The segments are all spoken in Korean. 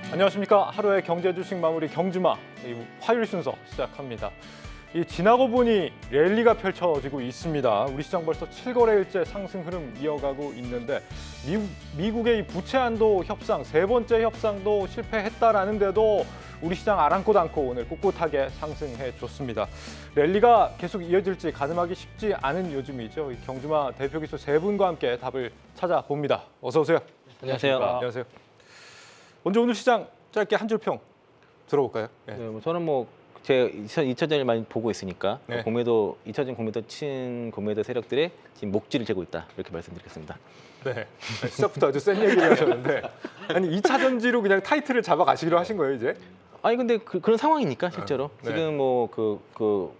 안녕하십니까. 하루의 경제 주식 마무리 경주마 화요일 순서 시작합니다. 지나고 보니 랠리가 펼쳐지고 있습니다. 우리 시장 벌써 7거래일째 상승 흐름 이어가고 있는데 미국의 이 부채 한도 협상 세 번째 협상도 실패했다라는데도 우리 시장 아랑곳 않고 오늘 꿋꿋하게 상승해 줬습니다. 랠리가 계속 이어질지 가늠하기 쉽지 않은 요즘이죠. 경주마 대표 기수 세 분과 함께 답을 찾아봅니다. 어서 오세요. 안녕하세요. 안녕하세요. 먼저 오늘 시장 짧게 한 줄 평 들어볼까요? 네. 저는 제 2차전을 많이 보고 있으니까 네. 공매도 2차전 공매도 친 공매도 세력들의 지금 목줄을 재고 있다 이렇게 말씀드리겠습니다. 네. 시작부터 아주 센 얘기를 하셨는데 아니 2차전지로 그냥 타이틀을 잡아가시기로 하신 거예요 이제? 아니 근데 그런 상황이니까 실제로 네. 지금 그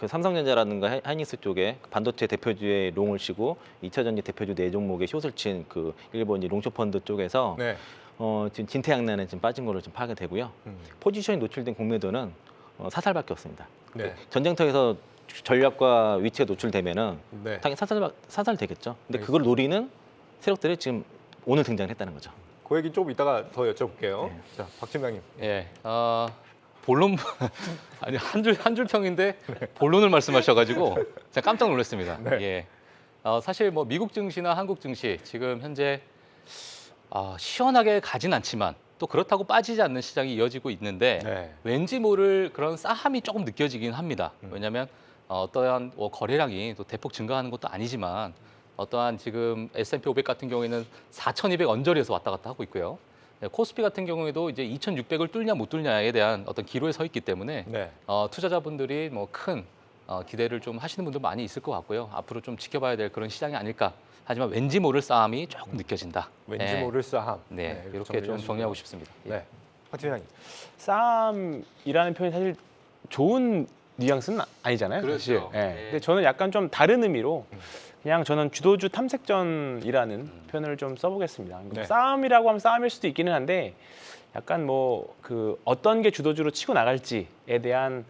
삼성전자라든가 하이닉스 쪽에 반도체 대표주의 롱을 치고 2차전지 대표주 네 종목에 숏을 친 그 일본 롱숏 펀드 쪽에서 네. 지금 진퇴양난에 지금 빠진 걸로 좀 파악이 되고요. 포지션이 노출된 공매도는 사살밖에 없습니다. 네. 전쟁터에서 전략과 위치가 노출되면은 네. 당연히 사살되겠죠. 근데 그걸 노리는 세력들이 지금 오늘 등장했다는 거죠. 그 얘기 좀 이따가 더 여쭤볼게요. 네. 자, 박 팀장님. 예, 본론 아니 한 줄 평인데 본론을 말씀하셔가지고 제가 깜짝 놀랐습니다. 네. 예, 사실 미국 증시나 한국 증시 지금 현재 시원하게 가진 않지만 또 그렇다고 빠지지 않는 시장이 이어지고 있는데 네. 왠지 모를 그런 싸함이 조금 느껴지긴 합니다. 왜냐하면 어떠한 거래량이 또 대폭 증가하는 것도 아니지만 어떠한 지금 S&P 500 같은 경우에는 4,200 언저리에서 왔다 갔다 하고 있고요. 코스피 같은 경우에도 이제 2,600을 뚫냐 못 뚫냐에 대한 어떤 기로에 서 있기 때문에 네. 투자자분들이 큰 기대를 좀 하시는 분들 많이 있을 것 같고요. 앞으로 좀 지켜봐야 될 그런 시장이 아닐까. 하지만 왠지 모를 싸움이 조금 느껴진다. 왠지 네. 모를 싸함. 네, 이렇게 좀 정리하고 싶습니다. 예. 네. 박 팀장님. 싸움이라는 표현이 사실 좋은 뉘앙스는 아니잖아요. 그렇죠. 사실. 예. 네. 근데 저는 약간 좀 다른 의미로 그냥 저는 주도주 탐색전이라는 표현을 좀 써보겠습니다. 네. 싸움이라고 하면 싸움일 수도 있기는 한데 약간 어떤 게 주도주로 치고 나갈지에 대한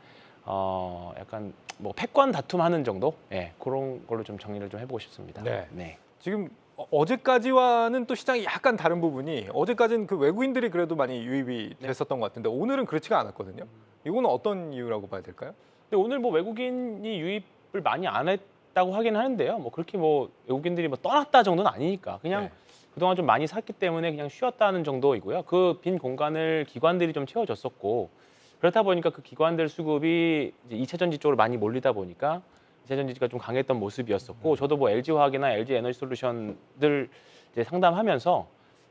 약간 패권 다툼하는 정도, 그런 걸로 좀 정리를 좀 해보고 싶습니다. 네. 지금 어제까지와는 또 시장이 약간 다른 부분이 어제까지는 그 외국인들이 그래도 많이 유입이 됐었던 것 같은데 오늘은 그렇지가 않았거든요. 이거는 어떤 이유라고 봐야 될까요? 근데 오늘 외국인이 유입을 많이 안 했다고 하긴 하는데요. 그렇게 외국인들이 떠났다 정도는 아니니까 그냥 네. 그동안 좀 많이 샀기 때문에 그냥 쉬었다는 정도이고요. 그 빈 공간을 기관들이 좀 채워줬었고 그렇다 보니까 그 기관들 수급이 이제 2차전지 쪽으로 많이 몰리다 보니까 2차전지가 좀 강했던 모습이었었고 저도 LG화학이나 LG에너지솔루션들 이제 상담하면서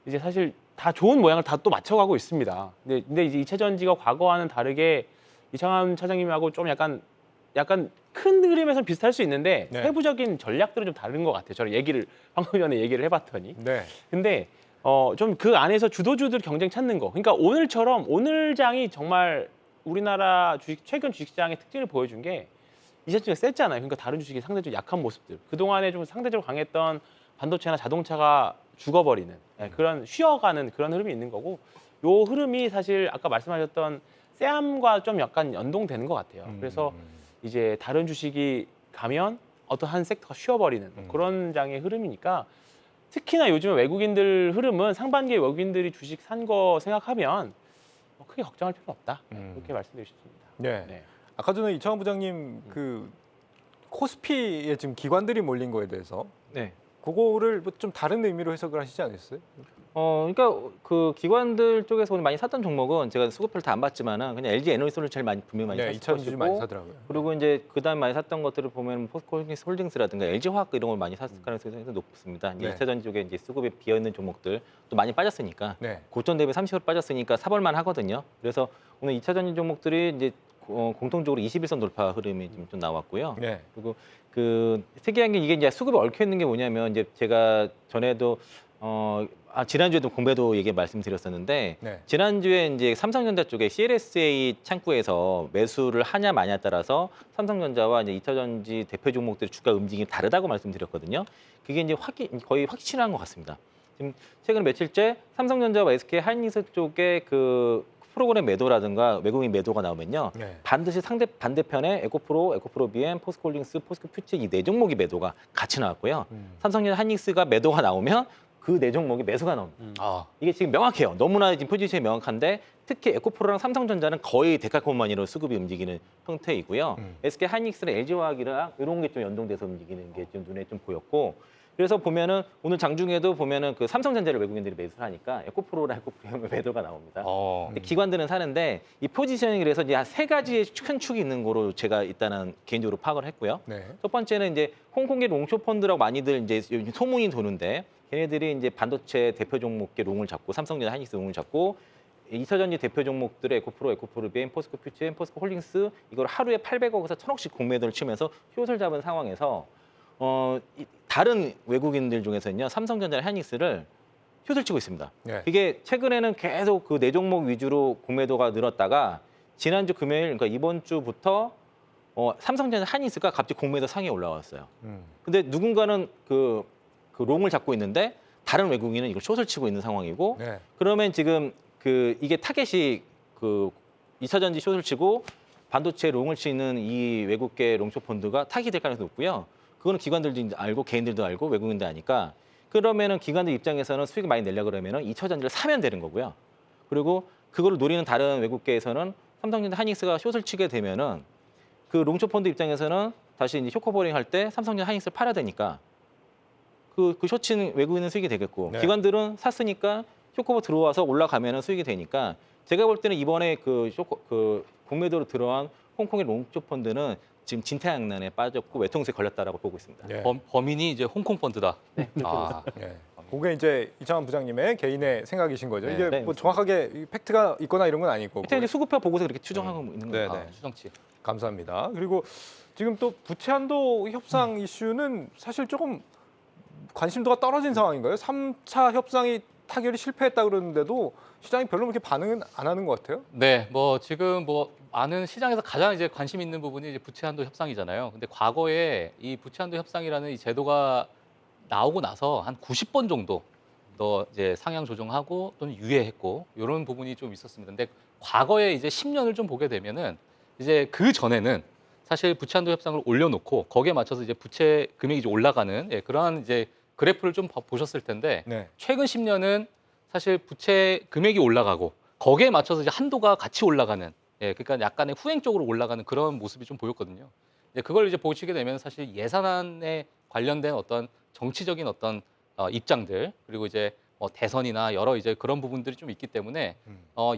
이제 사실 다 좋은 모양을 다 또 맞춰가고 있습니다. 근데 이제 2차전지가 과거와는 다르게 이창환 차장님하고 좀 약간 큰 그림에서 비슷할 수 있는데 네. 세부적인 전략들은 좀 다른 것 같아요. 저는 방금 전에 얘기를 해봤더니. 네. 근데 좀 그 안에서 주도주들 경쟁 찾는 거. 그러니까 오늘 장이 정말 우리나라 최근 주식시장의 특징을 보여준 게 이차전지가 셌잖아요. 그러니까 다른 주식이 상대적으로 약한 모습들. 그동안에 좀 상대적으로 강했던 반도체나 자동차가 죽어버리는 그런 쉬어가는 그런 흐름이 있는 거고 요 흐름이 사실 아까 말씀하셨던 쎄함과 좀 약간 연동되는 것 같아요. 그래서 이제 다른 주식이 가면 어떤 한 섹터가 쉬어버리는 그런 장의 흐름이니까 특히나 요즘 외국인들 흐름은 상반기에 외국인들이 주식 산 거 생각하면 크게 걱정할 필요는 없다. 그렇게 말씀드리고 싶습니다. 네. 네. 아까 전에 이창환 부장님 그 코스피에 지금 기관들이 몰린 거에 대해서 네. 그거를 좀 다른 의미로 해석을 하시지 않으셨어요? 그러니까 그 기관들 쪽에서 오늘 많이 샀던 종목은 제가 수급표를 다 안 봤지만은 그냥 LG 에너지솔을 제일 분명히 많이 네, 샀을 2차전지 많이 것이고 사더라고요. 그리고 이제 그다음 많이 샀던 것들을 보면 포스코홀딩스라든가 LG화학 이런 걸 많이 샀을 가능성이 상당히 높습니다. 이제 네. 2차전지 쪽에 이제 수급에 비어 있는 종목들 또 많이 빠졌으니까 네. 고점 대비 30% 빠졌으니까 사볼만 하거든요. 그래서 오늘 2차전지 종목들이 이제 공통적으로 21선 돌파 흐름이 좀 나왔고요. 네. 그리고 그 특이한 게 이게 이제 수급이 얽혀 있는 게 뭐냐면 이제 제가 전에도 지난주에도 공매도 얘기 말씀드렸었는데 네. 지난주에 이제 삼성전자 쪽에 CLSA 창구에서 매수를 하냐 마냐에 따라서 삼성전자와 이제 2차전지 대표 종목들의 주가 움직임이 다르다고 말씀드렸거든요. 그게 이제 거의 확실한 것 같습니다. 지금 최근 며칠째 삼성전자와 SK 하이닉스 쪽에 그 프로그램 매도라든가 외국인 매도가 나오면요. 네. 반드시 반대편에 에코프로, 에코프로비엠, 포스코홀딩스, 포스코퓨처 이 네 종목이 매도가 같이 나왔고요. 삼성전자 하이닉스가 매도가 나오면 그 네 종목이 매수가 나옵니다. 아, 이게 지금 명확해요. 너무나 지금 포지션이 명확한데 특히 에코프로랑 삼성전자는 거의 데칼코마니로 수급이 움직이는 형태이고요. SK 하이닉스랑 LG화학이랑 이런 게 좀 연동돼서 움직이는 게 좀 눈에 좀 보였고, 그래서 보면은 오늘 장중에도 보면은 그 삼성전자를 외국인들이 매수를 하니까 에코프로랑 에코프로 매도가 나옵니다. 근데 기관들은 사는데 이 포지셔닝이 그래서 이제 한 세 가지의 큰 축이 있는 거로 제가 일단은 개인적으로 파악을 했고요. 네. 첫 번째는 이제 홍콩의 롱숏 펀드라고 많이들 이제 요즘 소문이 도는데 걔네들이 이제 반도체 대표 종목계 롱을 잡고 삼성전자, 하이닉스 롱을 잡고 2차전지 대표 종목들의 에코프로, 에코프로비엠, 포스코 퓨처엠, 포스코 홀딩스 이걸 하루에 800억에서 1000억씩 공매도를 치면서 숏을 잡은 상황에서 다른 외국인들 중에서는요 삼성전자, 하이닉스를 숏을 치고 있습니다. 네. 이게 최근에는 계속 그 네 종목 위주로 공매도가 늘었다가 지난주 금요일, 그러니까 이번 주부터 삼성전자, 하이닉스가 갑자기 공매도 상위에 올라왔어요. 근데 누군가는 그 롱을 잡고 있는데 다른 외국인은 이걸 숏을 치고 있는 상황이고, 네. 그러면 지금 이게 타겟이 그 2차전지 숏을 치고 반도체 롱을 치는 이 외국계 롱숏 펀드가 타깃이 될 가능성이 높고요. 그거는 기관들도 알고 개인들도 알고 외국인도 아니까, 그러면은 기관들 입장에서는 수익을 많이 내려고 그러면은 2차전지를 사면 되는 거고요. 그리고 그거를 노리는 다른 외국계에서는 삼성전자, 하이닉스가 숏을 치게 되면은 그 롱숏 펀드 입장에서는 다시 이제 쇼커버링 할 때 삼성전자, 하이닉스를 팔아야 되니까 그 숏친 외국인은 수익이 되겠고, 네. 기관들은 샀으니까 쇼커버 들어와서 올라가면은 수익이 되니까, 제가 볼 때는 이번에 그 공매도로 들어간 홍콩의 롱숏 펀드는 지금 진퇴양난에 빠졌고 외통수에 걸렸다라고 보고 있습니다. 네. 범인이 이제 홍콩 펀드다. 네, 아, 네. 그게 이제 이창환 부장님의 개인의 생각이신 거죠. 네. 이게 네, 뭐 맞습니다. 정확하게 이 팩트가 있거나 이런 건 아니고. 이제 수급표 보고서 그렇게 추정하고 있는 네, 거예요. 네. 추정치. 감사합니다. 그리고 지금 또 부채한도 협상 이슈는 사실 조금 관심도가 떨어진 상황인가요? 3차 협상이 타결이 실패했다 그러는데도 시장이 별로 그렇게 반응은 안 하는 것 같아요. 네, 뭐 지금 뭐 많은 시장에서 가장 이제 관심 있는 부분이 이제 부채 한도 협상이잖아요. 근데 과거에 이 부채 한도 협상이라는 이 제도가 나오고 나서 한 90번 정도 더 이제 상향 조정하고 또는 유예했고 이런 부분이 좀 있었습니다. 근데 과거에 이제 10년을 좀 보게 되면은 이제 그 전에는 사실 부채 한도 협상을 올려놓고 거기에 맞춰서 이제 부채 금액이 이제 올라가는 그러한 이제 그래프를 좀 보셨을 텐데, 네. 최근 10년은 사실 부채 금액이 올라가고 거기에 맞춰서 이제 한도가 같이 올라가는, 그러니까 약간의 후행적으로 올라가는 그런 모습이 좀 보였거든요. 그걸 이제 보시게 되면 사실 예산안에 관련된 어떤 정치적인 어떤 입장들, 그리고 이제 대선이나 여러 이제 그런 부분들이 좀 있기 때문에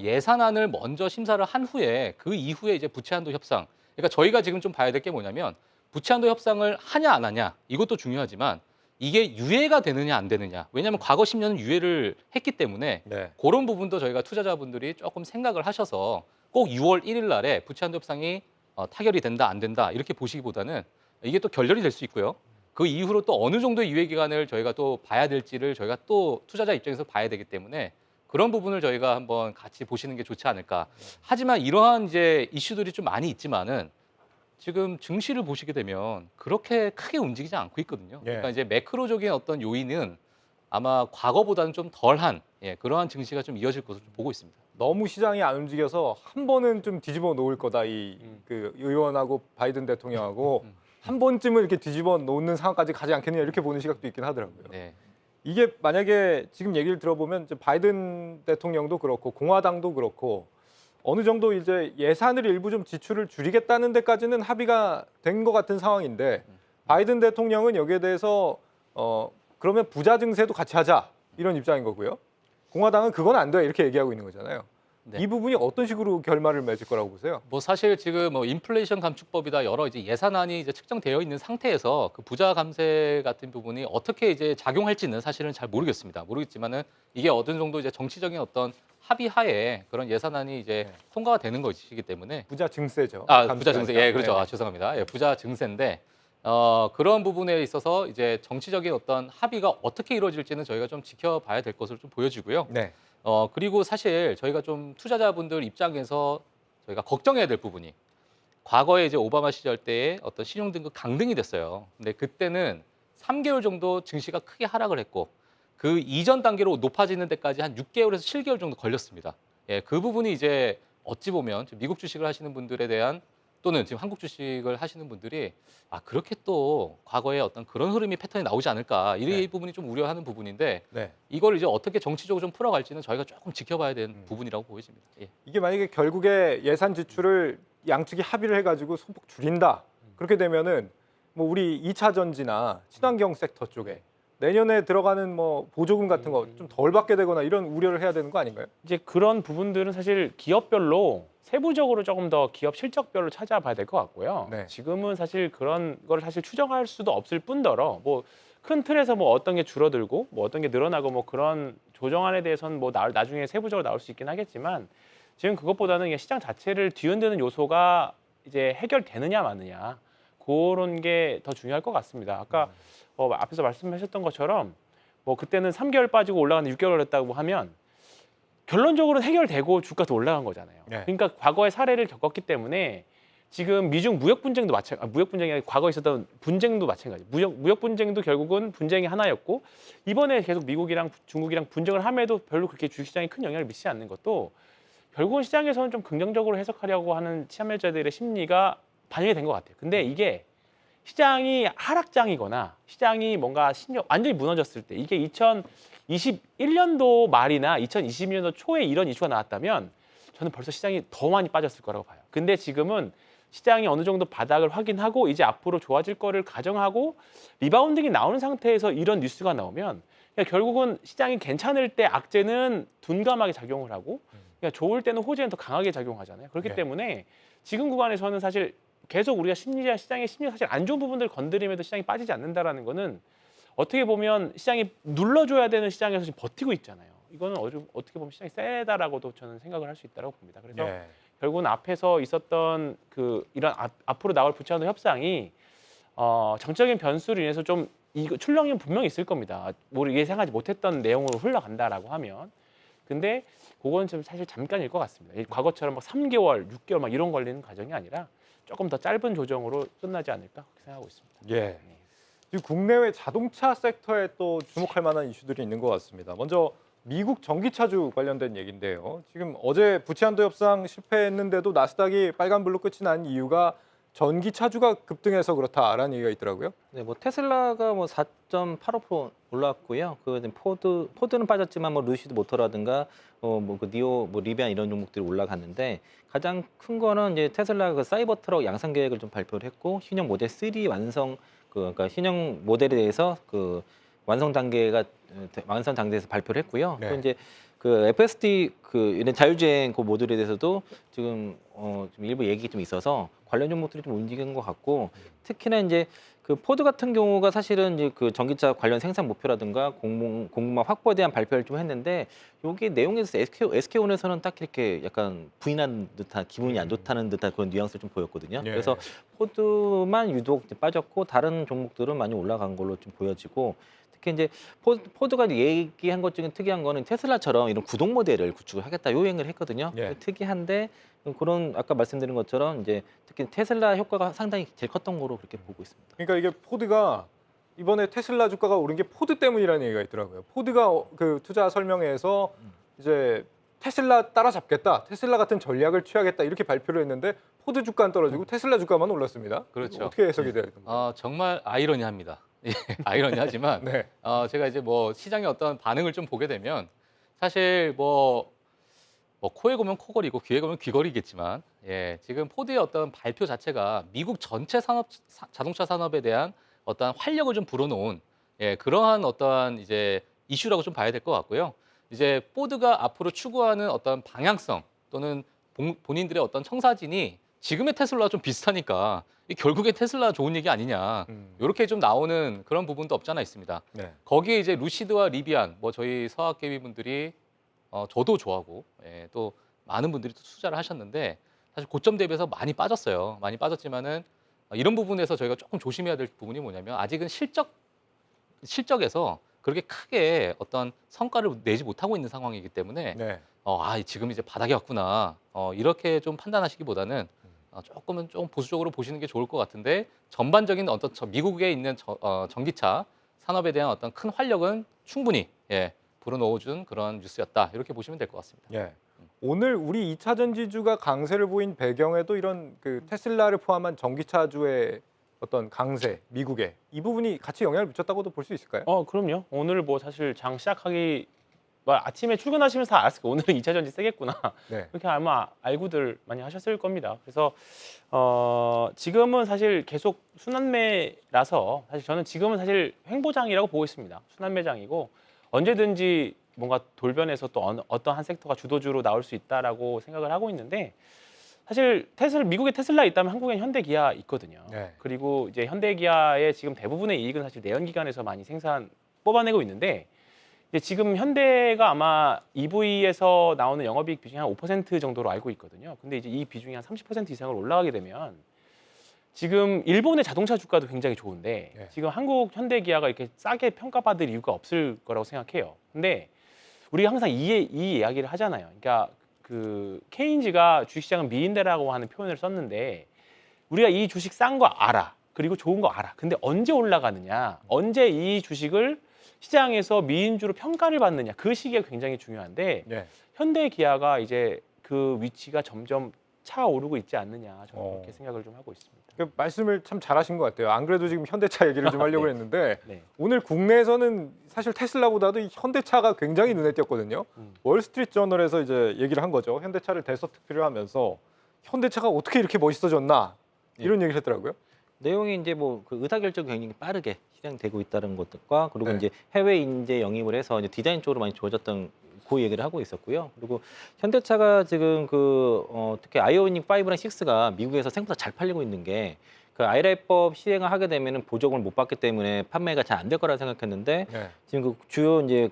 예산안을 먼저 심사를 한 후에 그 이후에 이제 부채 한도 협상. 그러니까 저희가 지금 좀 봐야 될 게 뭐냐면 부채 한도 협상을 하냐 안 하냐 이것도 중요하지만 이게 유예가 되느냐 안 되느냐. 왜냐하면 과거 10년은 유예를 했기 때문에 네. 그런 부분도 저희가 투자자분들이 조금 생각을 하셔서 꼭 6월 1일 날에 부채 한도 협상이 타결이 된다 안 된다 이렇게 보시기보다는 이게 또 결렬이 될 수 있고요. 그 이후로 또 어느 정도의 유예 기간을 저희가 또 봐야 될지를 저희가 또 투자자 입장에서 봐야 되기 때문에 그런 부분을 저희가 한번 같이 보시는 게 좋지 않을까. 하지만 이러한 이제 이슈들이 좀 많이 있지만은 지금 증시를 보시게 되면 그렇게 크게 움직이지 않고 있거든요. 예. 그러니까 이제 매크로적인 어떤 요인은 아마 과거보다는 좀 덜한 그러한 증시가 좀 이어질 것으로 좀 보고 있습니다. 너무 시장이 안 움직여서 한 번은 좀 뒤집어 놓을 거다. 그 의원하고 바이든 대통령하고 한 번쯤은 이렇게 뒤집어 놓는 상황까지 가지 않겠느냐 이렇게 보는 시각도 있긴 하더라고요. 네. 이게 만약에 지금 얘기를 들어보면 이제 바이든 대통령도 그렇고 공화당도 그렇고 어느 정도 이제 예산을 일부 좀 지출을 줄이겠다는 데까지는 합의가 된 것 같은 상황인데, 바이든 대통령은 여기에 대해서 그러면 부자 증세도 같이 하자 이런 입장인 거고요. 공화당은 그건 안 돼 이렇게 얘기하고 있는 거잖아요. 네. 이 부분이 어떤 식으로 결말을 맺을 거라고 보세요? 뭐 사실 지금 뭐 인플레이션 감축법이다 여러 이제 예산안이 이제 측정되어 있는 상태에서 그 부자 감세 같은 부분이 어떻게 이제 작용할지는 사실은 잘 모르겠습니다. 모르겠지만은 이게 어느 정도 이제 정치적인 어떤 합의 하에 그런 예산안이 이제 통과가 되는 것이기 때문에 부자 증세죠. 부자 증세. 예, 그렇죠. 네. 죄송합니다. 부자 증세인데 그런 부분에 있어서 이제 정치적인 어떤 합의가 어떻게 이루어질지는 저희가 좀 지켜봐야 될 것으로 좀 보여지고요. 네. 그리고 사실 저희가 좀 투자자분들 입장에서 저희가 걱정해야 될 부분이 과거에 이제 오바마 시절 때에 어떤 신용등급 강등이 됐어요. 근데 그때는 3개월 정도 증시가 크게 하락을 했고 그 이전 단계로 높아지는 데까지 한 6개월에서 7개월 정도 걸렸습니다. 그 부분이 이제 어찌 보면 미국 주식을 하시는 분들에 대한 또는 지금 한국 주식을 하시는 분들이 그렇게 또 과거에 어떤 그런 흐름이 패턴이 나오지 않을까 이 네. 부분이 좀 우려하는 부분인데 네. 이걸 이제 어떻게 정치적으로 좀 풀어갈지는 저희가 조금 지켜봐야 되는 부분이라고 보여집니다. 예. 이게 만약에 결국에 예산 지출을 양측이 합의를 해가지고 소폭 줄인다. 그렇게 되면은 뭐 우리 2차 전지나 친환경 섹터 쪽에 내년에 들어가는 뭐 보조금 같은 거 좀 덜 받게 되거나 이런 우려를 해야 되는 거 아닌가요? 이제 그런 부분들은 사실 기업별로 세부적으로 조금 더 기업 실적별로 찾아봐야 될 것 같고요. 네. 지금은 사실 그런 걸 사실 추정할 수도 없을 뿐더러 뭐 큰 틀에서 뭐 어떤 게 줄어들고 뭐 어떤 게 늘어나고 뭐 그런 조정안에 대해서는 뭐 나중에 세부적으로 나올 수 있긴 하겠지만 지금 그것보다는 그냥 시장 자체를 뒤흔드는 요소가 이제 해결되느냐 마느냐 그런 게 더 중요할 것 같습니다. 아까 앞에서 말씀하셨던 것처럼 뭐 그때는 3개월 빠지고 올라가는데 6개월 했다고 하면 결론적으로 해결되고 주가도 올라간 거잖아요. 네. 그러니까 과거의 사례를 겪었기 때문에 지금 미중 무역 분쟁도 무역 분쟁이 아니라 과거에 있었던 분쟁도 마찬가지. 무역 분쟁도 결국은 분쟁이 하나였고 이번에 계속 미국이랑 중국이랑 분쟁을 함에도 별로 그렇게 주식시장에 큰 영향을 미치지 않는 것도 결국은 시장에서는 좀 긍정적으로 해석하려고 하는 참여자들의 심리가 반영이 된 것 같아요. 근데 이게 시장이 하락장이거나 시장이 뭔가 완전히 무너졌을 때 이게 2021년도 말이나 2022년도 초에 이런 이슈가 나왔다면 저는 벌써 시장이 더 많이 빠졌을 거라고 봐요. 근데 지금은 시장이 어느 정도 바닥을 확인하고 이제 앞으로 좋아질 거를 가정하고 리바운딩이 나오는 상태에서 이런 뉴스가 나오면 그러니까 결국은 시장이 괜찮을 때 악재는 둔감하게 작용을 하고 그러니까 좋을 때는 호재는 더 강하게 작용하잖아요. 그렇기 네. 때문에 지금 구간에서는 사실 계속 우리가 시장의 심리 사실 안 좋은 부분들 건드림에도 시장이 빠지지 않는다라는 거는 어떻게 보면 시장이 눌러줘야 되는 시장에서 지금 버티고 있잖아요. 이거는 어떻게 보면 시장이 세다라고도 저는 생각을 할 수 있다고 봅니다. 그래서 네. 결국은 앞에서 있었던 이런 앞으로 나올 부채한도 협상이 정적인 변수로 인해서 좀 이거 출렁이는 분명히 있을 겁니다. 우리 예상하지 못했던 내용으로 흘러간다라고 하면. 근데 그건 좀 사실 잠깐일 것 같습니다. 과거처럼 막 3개월, 6개월 막 이런 걸리는 과정이 아니라 조금 더 짧은 조정으로 끝나지 않을까 그렇게 생각하고 있습니다. 예. 지금 국내외 자동차 섹터에 또 주목할 만한 이슈들이 있는 것 같습니다. 먼저 미국 전기차주 관련된 얘기인데요. 지금 어제 부채한도 협상 실패했는데도 나스닥이 빨간불로 끝이 난 이유가 전기차주가 급등해서 그렇다라는 얘기가 있더라고요. 네, 뭐 테슬라가 뭐 4.85% 올랐고요. 포드는 빠졌지만 뭐 루시드 모터라든가 뭐 그 니오, 뭐 리비안 이런 종목들이 올라갔는데 가장 큰 거는 이제 테슬라가 그 사이버 트럭 양산 계획을 좀 발표를 했고 신형 모델 3 완성 그러니까 신형 모델에 대해서 그 완성 단계에서 발표를 했고요. 네. 또 이제 그 FSD 이런 자율주행 그 모듈에 대해서도 지금 좀 일부 얘기 좀 있어서 관련 종목들이 좀 움직이는 것 같고 특히나 이제 그 포드 같은 경우가 사실은 이제 그 전기차 관련 생산 목표라든가 공급망 확보에 대한 발표를 좀 했는데 여기 내용에서 SK온에서는 딱 이렇게 약간 부인한 듯한 기분이 안 좋다는 듯한 그런 뉘앙스를 좀 보였거든요. 예. 그래서 포드만 유독 빠졌고 다른 종목들은 많이 올라간 걸로 좀 보여지고 특히 이제 포드가 얘기한 것 중에 특이한 거는 테슬라처럼 이런 구동 모델을 구축을 하겠다 요행을 했거든요. 예. 특이한데 그런 아까 말씀드린 것처럼 이제 특히 테슬라 효과가 상당히 제일 컸던 거로 그렇게 보고 있습니다. 그러니까 이게 포드가 이번에 테슬라 주가가 오른 게 포드 때문이라는 얘기가 있더라고요. 포드가 그 투자 설명회에서 이제 테슬라 따라잡겠다, 테슬라 같은 전략을 취하겠다 이렇게 발표를 했는데 포드 주가는 떨어지고 테슬라 주가만 올랐습니다. 그렇죠. 어떻게 해석이 돼야 됩니까? 정말 아이러니합니다. 예, 아이러니하지만 네. 제가 이제 뭐 시장의 어떤 반응을 좀 보게 되면 사실 뭐 코에 고면 코걸이고 귀에 고면 귀걸이겠지만 지금 포드의 어떤 발표 자체가 미국 전체 자동차 산업에 대한 어떤 활력을 좀 불어넣은 그러한 어떠한 이제 이슈라고 좀 봐야 될 것 같고요. 이제 포드가 앞으로 추구하는 어떤 방향성 또는 본인들의 어떤 청사진이 지금의 테슬라와 좀 비슷하니까 결국에 테슬라 좋은 얘기 아니냐 이렇게 좀 나오는 그런 부분도 없지 않아 있습니다. 네. 거기에 이제 루시드와 리비안 뭐 저희 서학개미 분들이 저도 좋아하고 또 많은 분들이 또 투자를 하셨는데 사실 고점 대비해서 많이 빠졌어요. 많이 빠졌지만은 이런 부분에서 저희가 조금 조심해야 될 부분이 뭐냐면 아직은 실적에서 그렇게 크게 어떤 성과를 내지 못하고 있는 상황이기 때문에 네. 지금 이제 바닥에 왔구나 이렇게 좀 판단하시기보다는 조금은 좀 보수적으로 보시는 게 좋을 것 같은데 전반적인 어떤 미국에 있는 전기차 산업에 대한 어떤 큰 활력은 충분히 불어넣어준 그런 뉴스였다 이렇게 보시면 될 것 같습니다. 예. 오늘 우리 2차 전지주가 강세를 보인 배경에도 이런 그 테슬라를 포함한 전기차주의 어떤 강세, 미국의 이 부분이 같이 영향을 미쳤다고도 볼 수 있을까요? 그럼요. 오늘 뭐 사실 장 시작하기 뭐 아침에 출근하시면서 다 알았을 거예요. 오늘은 2차 전지 세겠구나. 네. 그렇게 아마 알고들 많이 하셨을 겁니다. 그래서 지금은 사실 계속 순환매라서 사실 저는 지금은 사실 횡보장이라고 보고 있습니다. 순환매장이고 언제든지 뭔가 돌변해서 또 어떤 한 섹터가 주도주로 나올 수 있다라고 생각을 하고 있는데 사실 미국에 테슬라 있다면 한국엔 현대기아 있거든요. 네. 그리고 이제 현대기아의 지금 대부분의 이익은 사실 내연기관에서 많이 뽑아내고 있는데 이제 지금 현대가 아마 EV에서 나오는 영업이익 비중이 한 5% 정도로 알고 있거든요. 근데 이제 이 비중이 한 30% 이상으로 올라가게 되면 지금 일본의 자동차 주가도 굉장히 좋은데 네. 지금 한국 현대기아가 이렇게 싸게 평가받을 이유가 없을 거라고 생각해요. 근데 우리가 항상 이 이야기를 하잖아요. 그러니까 그 케인즈가 주식시장은 미인대라고 하는 표현을 썼는데 우리가 이 주식 싼 거 알아. 그리고 좋은 거 알아. 근데 언제 올라가느냐, 언제 이 주식을 시장에서 미인주로 평가를 받느냐, 그 시기가 굉장히 중요한데 네. 현대기아가 이제 그 위치가 점점 차오르고 있지 않느냐, 저는 그렇게 어. 생각을 좀 하고 있습니다. 그 말씀을 참 잘하신 것 같아요. 안 그래도 지금 현대차 얘기를 좀 하려고 네. 했는데 네. 오늘 국내에서는 사실 테슬라보다도 이 현대차가 굉장히 눈에 띄었거든요. 월스트리트 저널에서 이제 얘기를 한 거죠. 현대차를 대서특필을 하면서 현대차가 어떻게 이렇게 멋있어졌나 이런 얘기를 했더라고요. 내용이 이제 뭐 그 의사결정이 굉장히 빠르게 실행되고 있다는 것과 그리고 네. 이제 해외 인재 영입을 해서 이제 디자인 쪽으로 많이 좋아졌던 그 얘기를 하고 있었고요. 그리고 현대차가 지금 특히 아이오닉 5랑 6가 미국에서 생각보다 잘 팔리고 있는 게 그 아이라이법 시행을 하게 되면은 보조금을 못 받기 때문에 판매가 잘 안 될 거라 생각했는데 네. 지금 그 주요 이제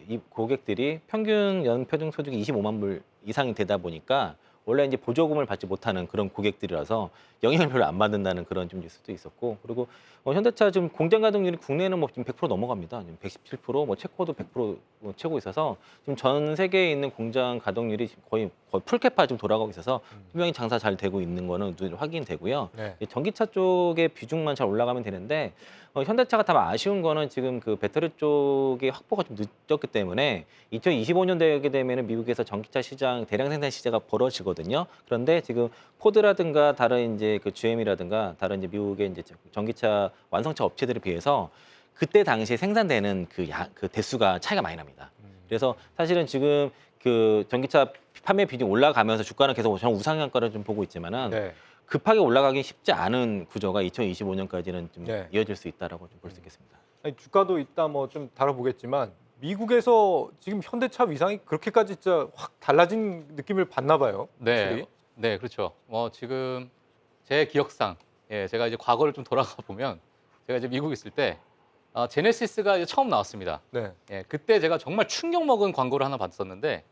이 고객들이 평균 연평균 소득이 25만 불 이상이 되다 보니까 원래 이제 보조금을 받지 못하는 그런 고객들이라서 영향을 별로 안 받는다는 그런 좀 뉴스도 있었고 그리고 현대차 지금 공장 가동률이 국내는 뭐 지금 100% 넘어갑니다. 지금 117%, 뭐 체코도 100% 채고 있어서 지금 전 세계에 있는 공장 가동률이 지금 거의 풀캐파 지금 돌아가고 있어서 분명히 장사 잘 되고 있는 거는 눈으로 확인되고요. 네. 전기차 쪽의 비중만 잘 올라가면 되는데 현대차가 다만 아쉬운 거는 지금 그 배터리 쪽의 확보가 좀 늦었기 때문에 2025년 되게 되면은 미국에서 전기차 시장 대량 생산 시대가 벌어지거든요. 그런데 지금 포드라든가 다른 이제 그 GM이라든가 다른 이제 미국의 이제 전기차 완성차 업체들에 비해서 그때 당시에 생산되는 그 대수가 차이가 많이 납니다. 그래서 사실은 지금 그 전기차 판매 비중 올라가면서 주가는 계속 저는 우상향가를 좀 보고 있지만은 네. 급하게 올라가기 쉽지 않은 구조가 2025년까지는 좀 네. 이어질 수 있다라고 볼 수 있겠습니다. 아니, 주가도 이따 뭐 좀 다뤄보겠지만 미국에서 지금 현대차 위상이 그렇게까지 진짜 확 달라진 느낌을 받나 봐요. 네, 확실히. 네, 그렇죠. 지금 제 기억상, 제가 이제 과거를 좀 돌아가 보면 제가 이제 미국에 있을 때 제네시스가 이제 처음 나왔습니다. 네. 그때 제가 정말 충격 먹은 광고를 하나 봤었는데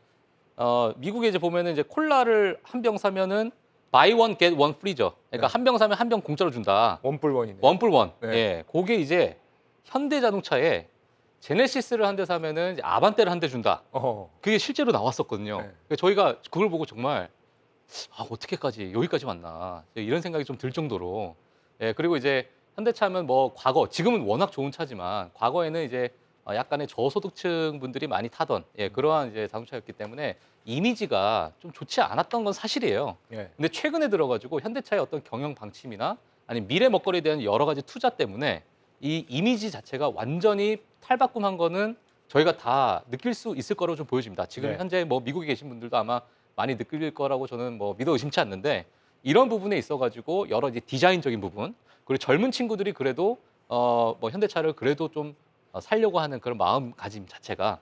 미국에 이제 보면은 이제 콜라를 한 병 사면은 buy one get one free죠. 그러니까 네. 한 병 사면 한 병 공짜로 준다. 원뿔원이네. 원뿔 원. 네. 그게 이제 현대자동차에 제네시스를 한 대 사면은 이제 아반떼를 한 대 준다. 그게 실제로 나왔었거든요. 네. 그러니까 저희가 그걸 보고 정말 어떻게까지 여기까지 왔나 이런 생각이 좀 들 정도로. 그리고 이제 현대차면 뭐 과거 지금은 워낙 좋은 차지만 과거에는 이제 약간의 저소득층 분들이 많이 타던 그러한 이제 자동차였기 때문에 이미지가 좀 좋지 않았던 건 사실이에요. 예. 근데 최근에 들어가지고 현대차의 어떤 경영 방침이나 아니 미래 먹거리에 대한 여러 가지 투자 때문에 이 이미지 자체가 완전히 탈바꿈한 거는 저희가 다 느낄 수 있을 거라고 좀 보여집니다. 지금 네. 현재 뭐 미국에 계신 분들도 아마 많이 느낄 거라고 저는 뭐 믿어 의심치 않는데 이런 부분에 있어가지고 여러 이제 디자인적인 부분 그리고 젊은 친구들이 그래도 뭐 현대차를 그래도 좀 살려고 하는 그런 마음가짐 자체가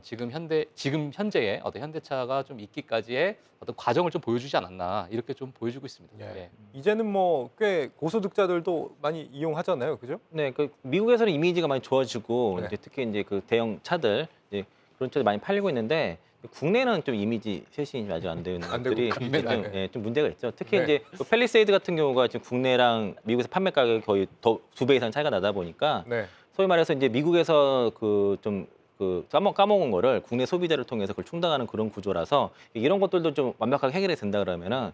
지금 현재의 어떤 현대차가 좀 있기까지의 어떤 과정을 좀 보여주지 않았나 이렇게 좀 보여주고 있습니다. 예. 이제는 뭐 꽤 고소득자들도 많이 이용하잖아요, 그죠? 네, 그 미국에서는 이미지가 많이 좋아지고 네. 이제 특히 이제 그 대형 차들 이제 그런 차들 많이 팔리고 있는데 국내는 좀 이미지 쇄신이 아직 안 되는 안 되고 것들이 있습니다. 좀, 네. 좀 문제가 있죠. 특히 네. 이제 그 팰리세이드 같은 경우가 지금 국내랑 미국에서 판매 가격이 거의 더 2배 이상 차이가 나다 보니까 네. 소위 말해서 이제 미국에서 까먹은 거를 국내 소비자를 통해서 그걸 충당하는 그런 구조라서 이런 것들도 좀 완벽하게 해결이 된다 그러면은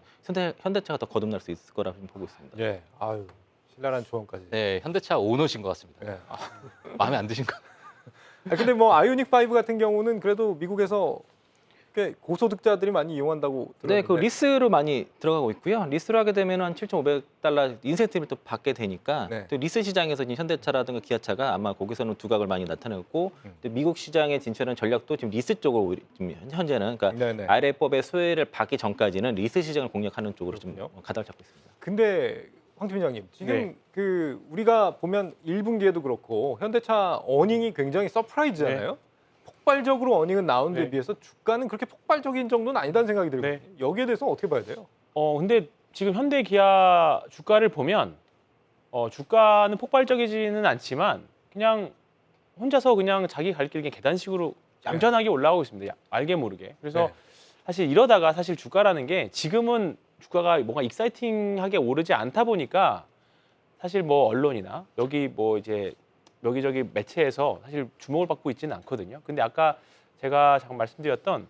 현대차가 더 거듭날 수 있을 거라 좀 보고 있습니다. 예. 아유, 신랄한 조언까지. 네, 현대차 오너신 것 같습니다. 예. 마음에 안 드신가? 근데 뭐 아이오닉 5 같은 경우는 그래도 미국에서 꽤 고소득자들이 많이 이용한다고 네, 그 들었는데. 리스로 많이 들어가고 있고요. 리스로 하게 되면 한 7,500달러 인센티브를 또 받게 되니까 네. 또 리스 시장에서 지금 현대차라든가 기아차가 아마 거기서는 두각을 많이 나타냈고 또 미국 시장에 진출하는 전략도 지금 리스 쪽으로 지금 현재는 그러니까 네네. IRA법의 소외를 받기 전까지는 리스 시장을 공략하는 쪽으로 좀 그렇군요. 가닥을 잡고 있습니다. 근데 황 팀장님 지금 네. 그 우리가 보면 1분기에도 그렇고 현대차 어닝이 굉장히 서프라이즈잖아요. 폭발적으로 어닝은 나온 데 네. 비해서 주가는 그렇게 폭발적인 정도는 아니다는 생각이 들거든요. 네. 여기에 대해서 어떻게 봐야 돼요? 근데 지금 현대 기아 주가를 보면 주가는 폭발적이지는 않지만 그냥 혼자서 그냥 자기 갈 길 그냥 계단식으로 얌전하게 올라가고 있습니다. 알게 모르게. 그래서 네. 사실 이러다가 사실 주가라는 게 지금은 주가가 뭔가 익사이팅하게 오르지 않다 보니까 사실 뭐 언론이나 여기 뭐 이제 여기저기 매체에서 사실 주목을 받고 있지는 않거든요. 근데 아까 제가 잠깐 말씀드렸던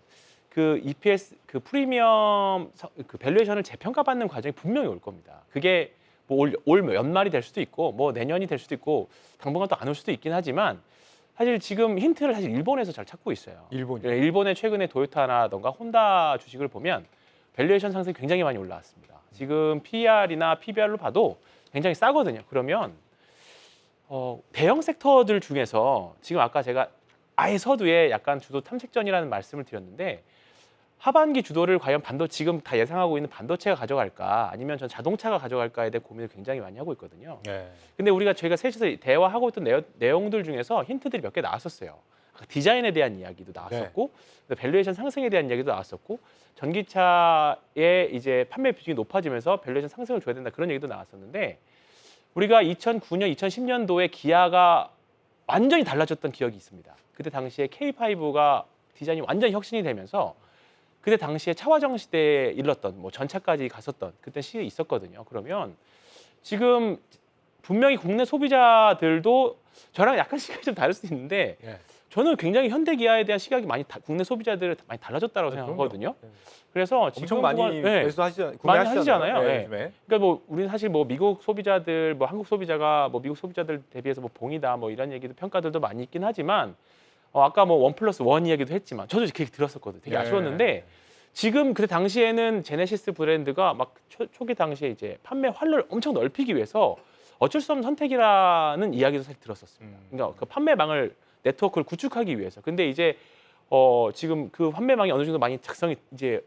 그 EPS 그 프리미엄 그 밸류에이션을 재평가받는 과정이 분명히 올 겁니다. 그게 뭐 올 연말이 될 수도 있고 뭐 내년이 될 수도 있고 당분간 또 안 올 수도 있긴 하지만 사실 지금 힌트를 사실 일본에서 잘 찾고 있어요. 일본이. 일본의 최근에 도요타나던가 혼다 주식을 보면 밸류에이션 상승이 굉장히 많이 올라왔습니다. 지금 PER이나 PBR로 봐도 굉장히 싸거든요. 그러면 대형 섹터들 중에서 지금 아까 제가 아예 서두에 약간 주도 탐색전이라는 말씀을 드렸는데 하반기 주도를 과연 지금 다 예상하고 있는 반도체가 가져갈까 아니면 전 자동차가 가져갈까에 대해 고민을 굉장히 많이 하고 있거든요. 네. 근데 저희가 셋이서 대화하고 있던 내용들 중에서 힌트들이 몇 개 나왔었어요. 디자인에 대한 이야기도 나왔었고 밸류에이션 상승에 대한 이야기도 나왔었고 전기차의 이제 판매 비중이 높아지면서 밸류에이션 상승을 줘야 된다 그런 얘기도 나왔었는데 우리가 2009년, 2010년도에 기아가 완전히 달라졌던 기억이 있습니다. 그때 당시에 K5가 디자인이 완전히 혁신이 되면서 그때 당시에 차화정 시대에 일렀던 뭐 전차까지 갔었던 그때 시기가 있었거든요. 그러면 지금 분명히 국내 소비자들도 저랑 약간 시각이 좀 다를 수 있는데 네. 저는 굉장히 현대 기아에 대한 시각이 국내 소비자들 많이 달라졌다고 네, 생각하거든요. 그럼요. 네. 그래서 지금 엄청 많이 많이 하시잖아요. 네, 네. 요즘에. 그러니까 뭐 우리는 사실 뭐 미국 소비자들, 뭐 한국 소비자가 뭐 미국 소비자들 대비해서 뭐 봉이다 뭐 이런 얘기도 평가들도 많이 있긴 하지만 아까 뭐 1+1 이야기도 했지만 저도 그렇게 들었었거든요. 되게 네. 아쉬웠는데 지금 그때 당시에는 제네시스 브랜드가 막 초기 당시에 이제 판매 활로를 엄청 넓히기 위해서 어쩔 수 없는 선택이라는 이야기도 사실 들었었습니다. 그러니까 그 판매망을 네트워크를 구축하기 위해서. 근데 이제 지금 그 판매망이 어느 정도 많이 작성이 이제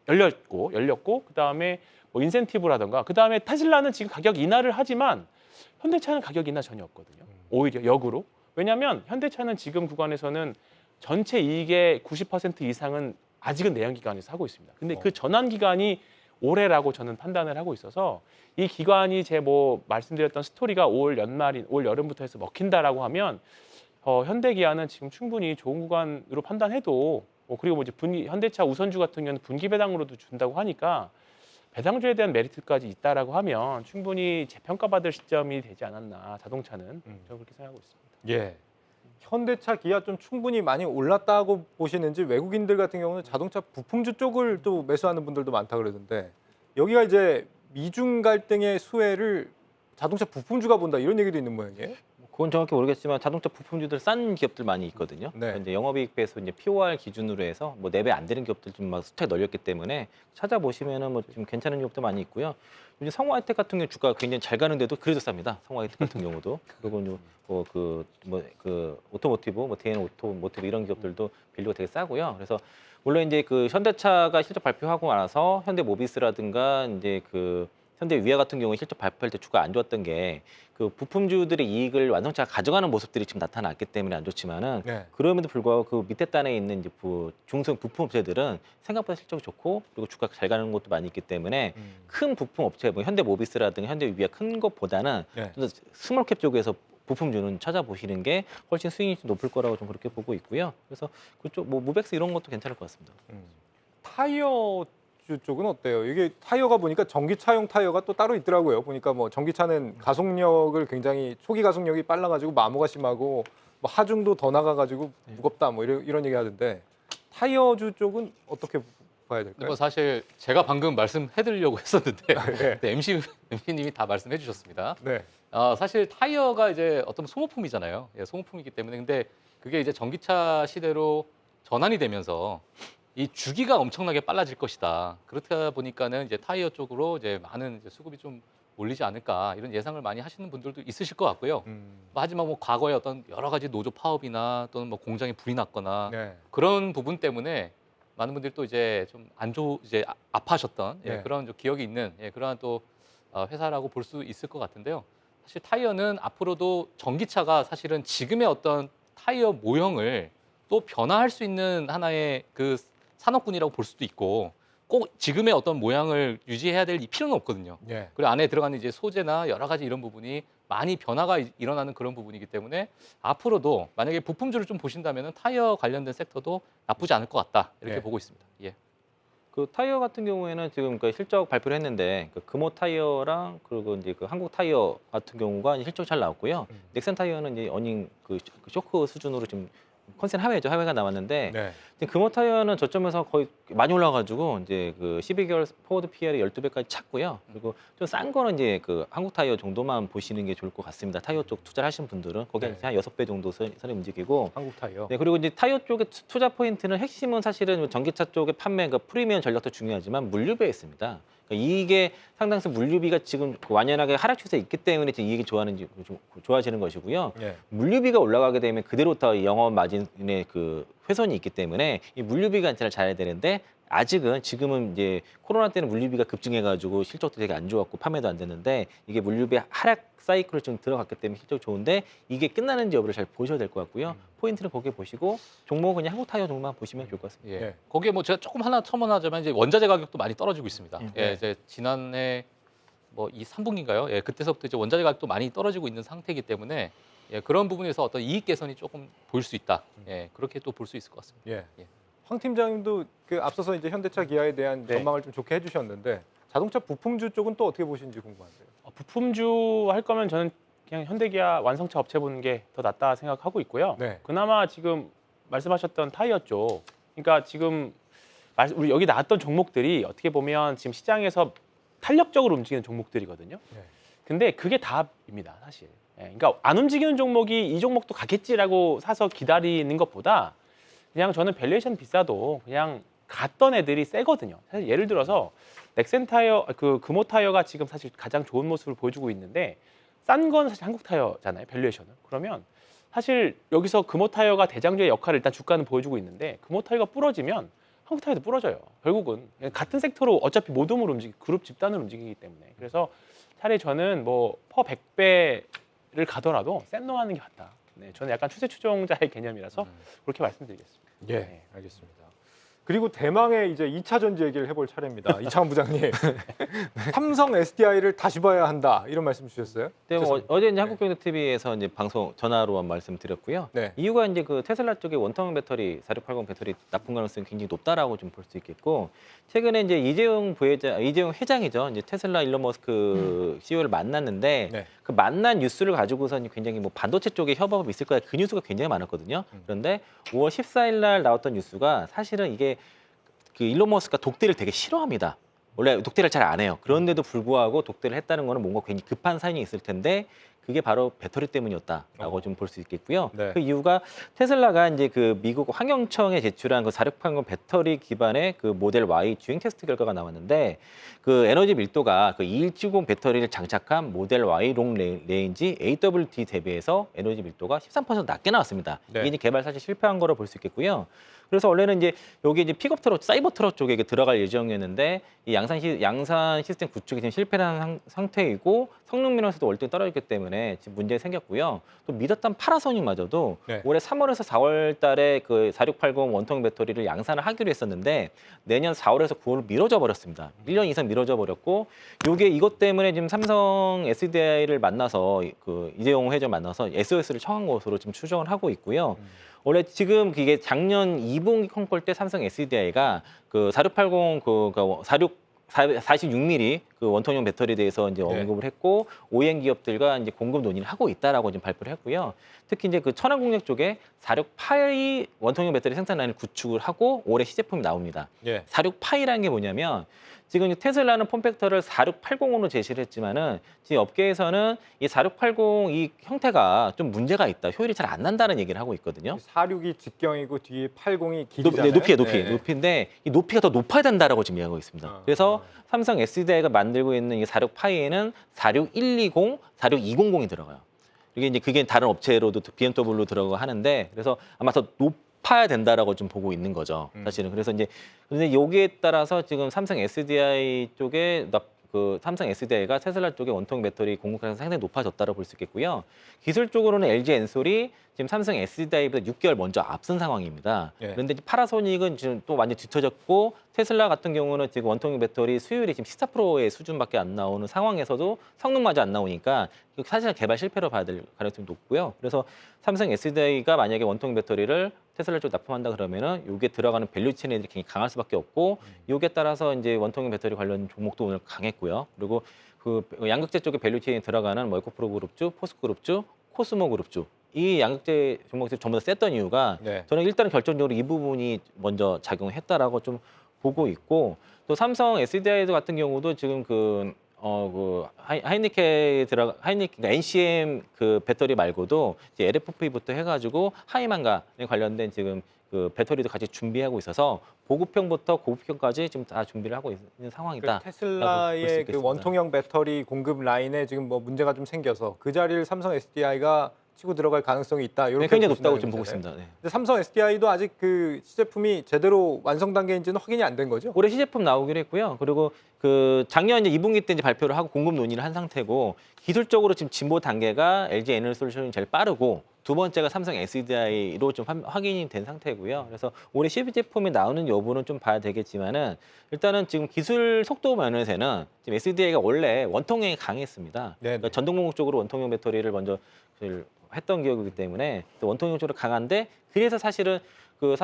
열렸고 그다음에 뭐 인센티브라던가 그다음에 테슬라는 지금 가격 인하를 하지만 현대차는 가격 인하 전혀 없거든요. 오히려 역으로. 왜냐하면 현대차는 지금 구간에서는 전체 이익의 90% 이상은 아직은 내연기관에서 하고 있습니다. 근데 그 전환 기간이 올해라고 저는 판단을 하고 있어서 이 기관이 제 뭐 말씀드렸던 스토리가 올 여름부터 해서 먹힌다라고 하면 현대기아는 지금 충분히 좋은 구간으로 판단해도 그리고 뭐 이제 현대차 우선주 같은 경우는 분기 배당으로도 준다고 하니까 배당주에 대한 메리트까지 있다라고 하면 충분히 재평가받을 시점이 되지 않았나 자동차는 저는 그렇게 생각하고 있습니다. 예. 현대차, 기아 좀 충분히 많이 올랐다고 보시는지 외국인들 같은 경우는 자동차 부품주 쪽을 또 매수하는 분들도 많다 그러던데 여기가 이제 미중 갈등의 수혜를 자동차 부품주가 본다 이런 얘기도 있는 모양이에요. 그건 정확히 모르겠지만 자동차 부품주들 싼 기업들 많이 있거든요. 네. 이제 영업이익 배에서 이제 POR 기준으로 해서 뭐 4배 안 되는 기업들 좀 막 숫자 널렸기 때문에 찾아보시면은 뭐 지금 괜찮은 기업도 많이 있고요. 요즘 성화이텍 같은 경우 주가가 굉장히 잘 가는데도 그래도 쌉니다. 성화이텍 같은 경우도 그리고 그 오토모티브, 뭐 DN 오토모티브 이런 기업들도 밸류가 되게 싸고요. 그래서 물론 이제 그 현대차가 실적 발표하고 나서 현대모비스라든가 이제 그 현대위아 같은 경우 실적 발표할 때 주가 안 좋았던 게 그 부품주들의 이익을 완성차가 가져가는 모습들이 지금 나타났기 때문에 안 좋지만은 네. 그럼에도 불구하고 그 밑에 단에 있는 이제 중소형 부품 업체들은 생각보다 실적이 좋고 그리고 주가가 잘 가는 것도 많이 있기 때문에 큰 부품 업체 뭐 현대모비스라든가 현대위아 큰 것보다는 네. 좀 더 스몰캡 쪽에서 부품주는 찾아보시는 게 훨씬 수익이 좀 높을 거라고 좀 그렇게 보고 있고요. 그래서 그쪽 뭐 무벡스 이런 것도 괜찮을 것 같습니다. 타이어주 쪽은 어때요? 이게 타이어가 보니까 전기차용 타이어가 또 따로 있더라고요. 보니까 뭐 전기차는 가속력을 굉장히 초기 가속력이 빨라가지고 마모가 심하고 뭐 하중도 더 나가가지고 무겁다 뭐 이런 얘기 하던데 타이어주 쪽은 어떻게 봐야 될까요? 뭐 사실 제가 방금 말씀해드리려고 했었는데 네. 네, MC님이 다 말씀해 주셨습니다. 네. 사실 타이어가 이제 어떤 소모품이잖아요. 예, 소모품이기 때문에 근데 그게 이제 전기차 시대로 전환이 되면서 이 주기가 엄청나게 빨라질 것이다. 그렇다 보니까는 이제 타이어 쪽으로 이제 많은 이제 수급이 좀 몰리지 않을까 이런 예상을 많이 하시는 분들도 있으실 것 같고요. 하지만 뭐 과거에 어떤 여러 가지 노조 파업이나 또는 뭐 공장에 불이 났거나 네. 그런 부분 때문에 많은 분들이 또 이제 좀 이제 아파하셨던 네. 그런 좀 기억이 있는 그러한 또 회사라고 볼 수 있을 것 같은데요. 사실 타이어는 앞으로도 전기차가 사실은 지금의 어떤 타이어 모형을 또 변화할 수 있는 하나의 그 산업군이라고 볼 수도 있고 꼭 지금의 어떤 모양을 유지해야 될 필요는 없거든요. 네. 그리고 안에 들어가는 이제 소재나 여러 가지 이런 부분이 많이 변화가 일어나는 그런 부분이기 때문에 앞으로도 만약에 부품주를 좀 보신다면 타이어 관련된 섹터도 나쁘지 않을 것 같다 이렇게 네. 보고 있습니다. 예. 그 타이어 같은 경우에는 지금 그 실적 발표를 했는데 그 금호 타이어랑 그리고 이제 그 한국 타이어 같은 경우가 이제 실적 잘 나왔고요. 넥센 타이어는 이제 어닝 그 쇼크 수준으로 지금 컨센 하회가 나왔는데 네. 이제 금호 타이어는 저점에서 거의 많이 올라가지고 이제 그 12개월 포워드 PR이 12배까지 찼고요. 그리고 좀 싼 거는 이제 그 한국 타이어 정도만 보시는 게 좋을 것 같습니다. 타이어 쪽 투자를 하시는 분들은 거기 네. 한 6배 정도 선이 움직이고 한국 타이어. 네, 그리고 이제 타이어 쪽의 투자 포인트는 핵심은 사실은 전기차 쪽의 판매, 그러니까 프리미엄 전략도 중요하지만 물류비에 있습니다. 그러니까 이게 상당수 물류비가 지금 완연하게 하락 추세에 있기 때문에 지금 이익이 좀 좋아지는 것이고요. 네. 물류비가 올라가게 되면 그대로 더 영업 마진의 그 훼손이 있기 때문에 이 물류비 관찰을 잘해야 되는데 지금은 이제 코로나 때는 물류비가 급증해가지고 실적도 되게 안 좋았고 판매도 안 됐는데 이게 물류비 하락 사이클로 좀 들어갔기 때문에 실적 좋은데 이게 끝나는지 여부를 잘 보셔야 될 것 같고요. 포인트는 거기에 보시고 종목은 그냥 한국 타이어 종목만 보시면 좋을 것 같습니다. 예. 네. 거기에 뭐 제가 조금 하나 첨언하자면 이제 원자재 가격도 많이 떨어지고 있습니다. 네. 예, 이제 지난해 뭐 이 3분기인가요? 예, 그때서부터 이제 원자재 가격도 많이 떨어지고 있는 상태이기 때문에 그런 부분에서 어떤 이익 개선이 조금 보일 수 있다. 예, 그렇게 또 볼 수 있을 것 같습니다. 예. 예. 황 팀장님도 그 앞서서 이제 현대차 기아에 대한 네. 전망을 좀 좋게 해주셨는데 자동차 부품주 쪽은 또 어떻게 보시는지 궁금한데요. 부품주 할 거면 저는 그냥 현대기아 완성차 업체 보는 게 더 낫다 생각하고 있고요. 네. 그나마 지금 말씀하셨던 타이어 쪽, 그러니까 지금 우리 여기 나왔던 종목들이 어떻게 보면 지금 시장에서 탄력적으로 움직이는 종목들이거든요. 네. 근데 그게 답입니다, 사실. 그러니까 안 움직이는 종목이 이 종목도 가겠지라고 사서 기다리는 것보다 그냥 저는 밸류에이션 비싸도 그냥 갔던 애들이 세거든요. 사실 예를 들어서 넥센 타이어, 그 금호 타이어가 지금 사실 가장 좋은 모습을 보여주고 있는데 싼 건 사실 한국 타이어잖아요, 밸류에이션은. 그러면 사실 여기서 금호 타이어가 대장주의 역할을 일단 주가는 보여주고 있는데 금호 타이어가 부러지면 한국 타이어도 부러져요. 결국은 같은 섹터로 어차피 모둠으로 그룹 집단으로 움직이기 때문에. 그래서 차라리 저는 뭐 퍼 100배를 가더라도 샌노 하는 게 낫다. 네, 저는 약간 추세 추종자의 개념이라서 그렇게 말씀드리겠습니다. 예, 네. 알겠습니다. 그리고 대망의 이제 2차 전지 얘기를 해볼 차례입니다. 이창훈 부장님, 삼성 SDI를 다시 봐야 한다 이런 말씀 주셨어요? 네, 뭐 죄송합니다. 어제 이제 한국경제TV에서 이제 방송 전화로 한 말씀드렸고요. 네. 이유가 이제 그 테슬라 쪽의 원통 배터리 4680 배터리 납품 가능성이 굉장히 높다라고 좀 볼 수 있겠고 최근에 이제 이재용 회장이죠. 이제 테슬라 일론 머스크 CEO를 만났는데 네. 그 만난 뉴스를 가지고서는 굉장히 뭐 반도체 쪽에 협업이 있을 거야 그 뉴스가 굉장히 많았거든요. 그런데 5월 14일 날 나왔던 뉴스가 사실은 이게 그 일론 머스크가 독대를 되게 싫어합니다. 원래 독대를 잘 안 해요. 그런데도 불구하고 독대를 했다는 거는 뭔가 굉장히 급한 사인이 있을 텐데 그게 바로 배터리 때문이었다라고 좀 볼 수 있겠고요. 네. 그 이유가 테슬라가 이제 그 미국 환경청에 제출한 그 4680 배터리 기반의 그 모델 Y 주행 테스트 결과가 나왔는데 그 에너지 밀도가 그 2170 배터리를 장착한 모델 Y 롱 레인지 AWD 대비해서 에너지 밀도가 13% 낮게 나왔습니다. 네. 이게 이제 개발 사실 실패한 거로 볼 수 있겠고요. 그래서 원래는 이제 여기 이제 픽업 트럭, 사이버 트럭 쪽에 들어갈 예정이었는데 이 양산 시스템 구축이 지금 실패한 상태이고 성능 면에서도 월등히 떨어졌기 때문에 지금 문제가 생겼고요. 또 믿었던 파나소닉마저도 네. 올해 3월에서 4월 달에 그 4680 원통 배터리를 양산을 하기로 했었는데 내년 4월에서 9월로 미뤄져 버렸습니다. 1년 이상 미뤄져 버렸고 요게 이것 때문에 지금 삼성 SDI를 만나서 그 이재용 회장 만나서 SOS를 청한 것으로 지금 추정을 하고 있고요. 원래 지금 이게 작년 2분기 컨콜 때 삼성 SDI가 그 4680 46mm 그 원통형 배터리에 대해서 이제 네. 언급을 했고 OEM 기업들과 이제 공급 논의를 하고 있다라고 지금 발표를 했고요. 특히 이제 그 천안공역 쪽에 468 원통형 배터리 생산 라인을 구축을 하고 올해 시제품이 나옵니다. 예. 468이라는 게 뭐냐면 지금 이제 테슬라는 폼팩터를 4680으로 제시를 했지만은 지금 업계에서는 이 4680 이 형태가 좀 문제가 있다, 효율이 잘 안 난다는 얘기를 하고 있거든요. 46이 직경이고 뒤에 80이 길이잖아요. 네, 높이에 네. 높이인데 이 높이가 더 높아야 된다라고 지금 이야기하고 있습니다. 그래서 삼성 SDI가 만들고 있는 이 46파이에는 46120, 46200이 들어가요. 이게 이제 그게 다른 업체로도 BMW로 들어가고 하는데 그래서 아마 더 높아야 된다라고 좀 보고 있는 거죠. 사실은 그래서 이제 근데 여기에 따라서 지금 삼성 SDI 쪽에 그 삼성 SDI가 테슬라 쪽에 원통 배터리 공급 가능성이 상당히 높아졌다고 볼 수 있겠고요. 기술적으로는 LG 엔솔이 지금 삼성 SDI보다 6개월 먼저 앞선 상황입니다. 예. 그런데 파나소닉은 지금 또 완전 뒤처졌고 테슬라 같은 경우는 지금 원통 배터리 수율이 지금 14%의 수준밖에 안 나오는 상황에서도 성능마저 안 나오니까 사실 개발 실패로 봐야 될 가능성이 높고요. 그래서 삼성 SDI가 만약에 원통 배터리를 테슬라 쪽 납품한다 그러면은 이게 들어가는 밸류 체인들이 굉장히 강할 수밖에 없고 이에 따라서 이제 원통 배터리 관련 종목도 오늘 강했고요. 그리고 그 양극재 쪽에 밸류 체인에 들어가는 뭐 에코프로 그룹주, 포스 그룹주, 코스모 그룹주 이 양극재 종목들이 전부 다 셌던 이유가 네. 저는 일단은 결정적으로 이 부분이 먼저 작용했다라고 좀 보고 있고 또 삼성 SDI 같은 경우도 지금 그 그러니까 NCM 그 배터리 말고도 이제 LFP부터 해가지고 하이만가에 관련된 지금 그 배터리도 같이 준비하고 있어서 보급형부터 고급형까지 지금 다 준비를 하고 있는 상황이다. 그 테슬라의 그 원통형 배터리 공급 라인에 지금 뭐 문제가 좀 생겨서 그 자리를 삼성 SDI가 치고 들어갈 가능성이 있다. 이렇게 네, 굉장히 높다고 보신다는 지금 보고 거잖아요. 있습니다. 네. 근데 삼성 SDI도 아직 그 시제품이 제대로 완성 단계인지는 확인이 안 된 거죠? 올해 시제품 나오기로 했고요. 그리고 그 작년 이제 2분기 때 이제 발표를 하고 공급 논의를 한 상태고 기술적으로 지금 진보 단계가 LG 에너솔루션이 제일 빠르고 두 번째가 삼성 SDI로 좀 확인이 된 상태고요. 그래서 올해 시제품이 나오는 여부는 좀 봐야 되겠지만은 일단은 지금 기술 속도 면에서는 지금 SDI가 원래 원통형이 강했습니다. 네네. 그러니까 전동공구 쪽으로 원통형 배터리를 먼저 했던 기업이기 때문에 또 원통형 쪽으로 강한데 그래서 사실은 그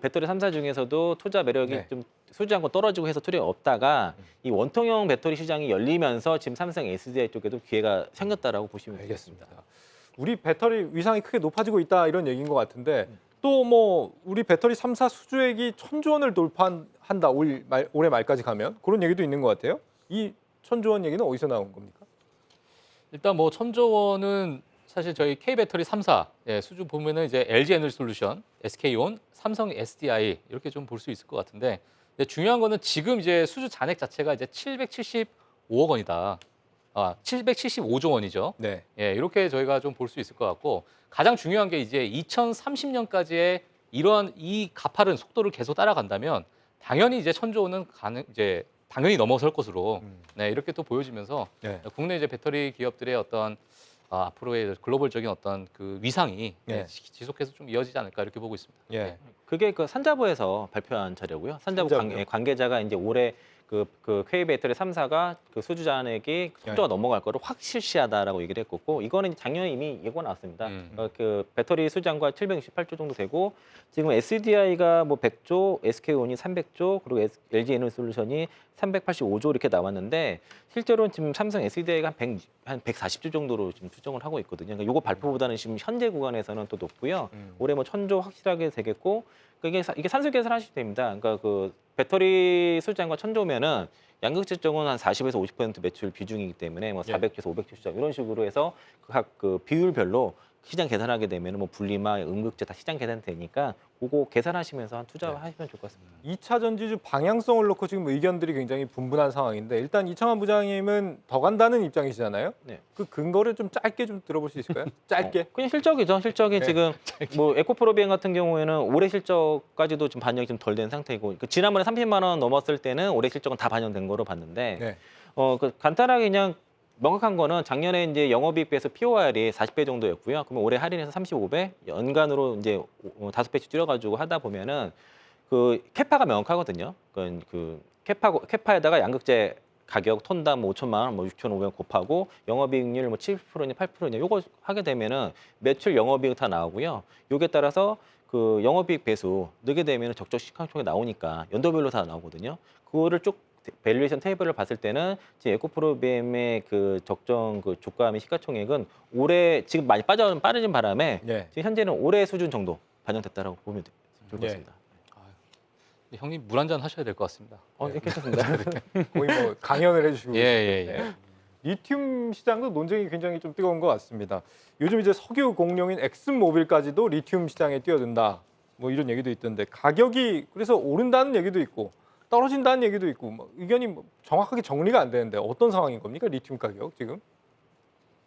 배터리 3사 중에서도 투자 매력이 네. 좀 수주한 거 떨어지고 해서 투력이 없다가 이 원통형 배터리 시장이 열리면서 지금 삼성 SDI 쪽에도 기회가 생겼다라고 보시면 되겠습니다. 알겠습니다. 우리 배터리 위상이 크게 높아지고 있다 이런 얘기인 것 같은데 또 뭐 우리 배터리 3사 수주액이 1,000조 원을 돌파한다 올해 말까지 가면 그런 얘기도 있는 것 같아요. 이 1,000조 원 얘기는 어디서 나온 겁니까? 일단 뭐 1,000조 원은 사실 저희 K배터리 3사 수주 보면은 이제 LG 에너지솔루션, SK온, 삼성 SDI 이렇게 좀 볼 수 있을 것 같은데 근데 중요한 거는 지금 이제 수주 잔액 자체가 이제 775억 원이다. 775조 원이죠. 네. 예, 이렇게 저희가 좀 볼 수 있을 것 같고 가장 중요한 게 이제 2030년까지의 이러한 이 가파른 속도를 계속 따라간다면 당연히 이제 1,000조 원은 이제 당연히 넘어설 것으로 네, 이렇게 또 보여지면서 네. 국내 이제 배터리 기업들의 어떤 앞으로의 글로벌적인 어떤 그 위상이 네. 지속해서 좀 이어지지 않을까 이렇게 보고 있습니다. 예. 네. 그게 그 산자부에서 발표한 자료고요. 산자부 산자부요? 관계자가 이제 올해 그 K배터리 3사가 그 수주 잔액이 속도가 넘어갈 거를 확실시하다라고 얘기를 했고 이거는 작년에 이미 예고가 나왔습니다. 그 배터리 수장과 768조 정도 되고 지금 SDI가 뭐 100조, SK온이 300조, 그리고 LG 에너솔루션이 385조 이렇게 나왔는데 실제로는 지금 삼성 SDI가 한 140조 정도로 지금 추정을 하고 있거든요. 그러니까 이거 발표보다는 지금 현재 구간에서는 또 높고요. 올해 뭐 1,000조 확실하게 되겠고 이게 산술 계산하시면 됩니다. 그러니까 그 배터리 수장과 1,000조면은 양극재 쪽은 한 40에서 50% 매출 비중이기 때문에 뭐 400조에서 500조 시장 이런 식으로 해서 각 그 비율별로 시장 계산하게 되면 뭐 분리막, 음극재 다 시장 계산되니까 그거 계산하시면서 한 투자하시면 좋을 것 같습니다. 2차 전지주 방향성을 놓고 지금 의견들이 굉장히 분분한 상황인데 일단 이창환 부장님은 더 간다는 입장이시잖아요. 네. 그 근거를 좀 짧게 좀 들어볼 수 있을까요? 짧게. 그냥 실적이죠. 실적이 네. 지금 뭐 에코프로비엔 같은 경우에는 올해 실적까지도 좀 반영이 좀 덜 된 상태이고 그 지난번에 30만 원 넘었을 때는 올해 실적은 다 반영된 거로 봤는데 네. 그 간단하게 그냥 명확한 거는 작년에 이제 영업이익 비해서 POR이 40배 정도였고요. 그러면 올해 할인해서 35배, 연간으로 이제 5배씩 줄여가지고 하다 보면은 그 캐파가 명확하거든요. 그 캐파에다가 양극재 가격 톤당 뭐 5천만 원, 뭐 6,500원 곱하고 영업이익률 뭐 7%냐 8%냐 요거 하게 되면은 매출 영업이익 다 나오고요. 요게 따라서 그 영업이익 배수 넣게 되면 적정 시가총액 나오니까 연도별로 다 나오거든요. 그거를 쭉 밸류에이션 테이블을 봤을 때는 지금 에코프로비엠의 그 적정 그 주가 및 시가총액은 올해 지금 많이 빠르진 바람에 예. 지금 현재는 올해 수준 정도 반영됐다라고 보면 좋을 것 예. 같습니다. 형님 물 한 잔 하셔야 될 것 같습니다. 예, 괜찮습니다. 거의 뭐 강연을 해주시고 예, 예, 계시는데. 리튬 시장도 논쟁이 굉장히 좀 뜨거운 것 같습니다. 요즘 이제 석유 공룡인 엑슨모빌까지도 리튬 시장에 뛰어든다. 뭐 이런 얘기도 있던데 가격이 그래서 오른다는 얘기도 있고 떨어진다는 얘기도 있고 뭐 의견이 뭐 정확하게 정리가 안 되는데 어떤 상황인 겁니까? 리튬 가격 지금?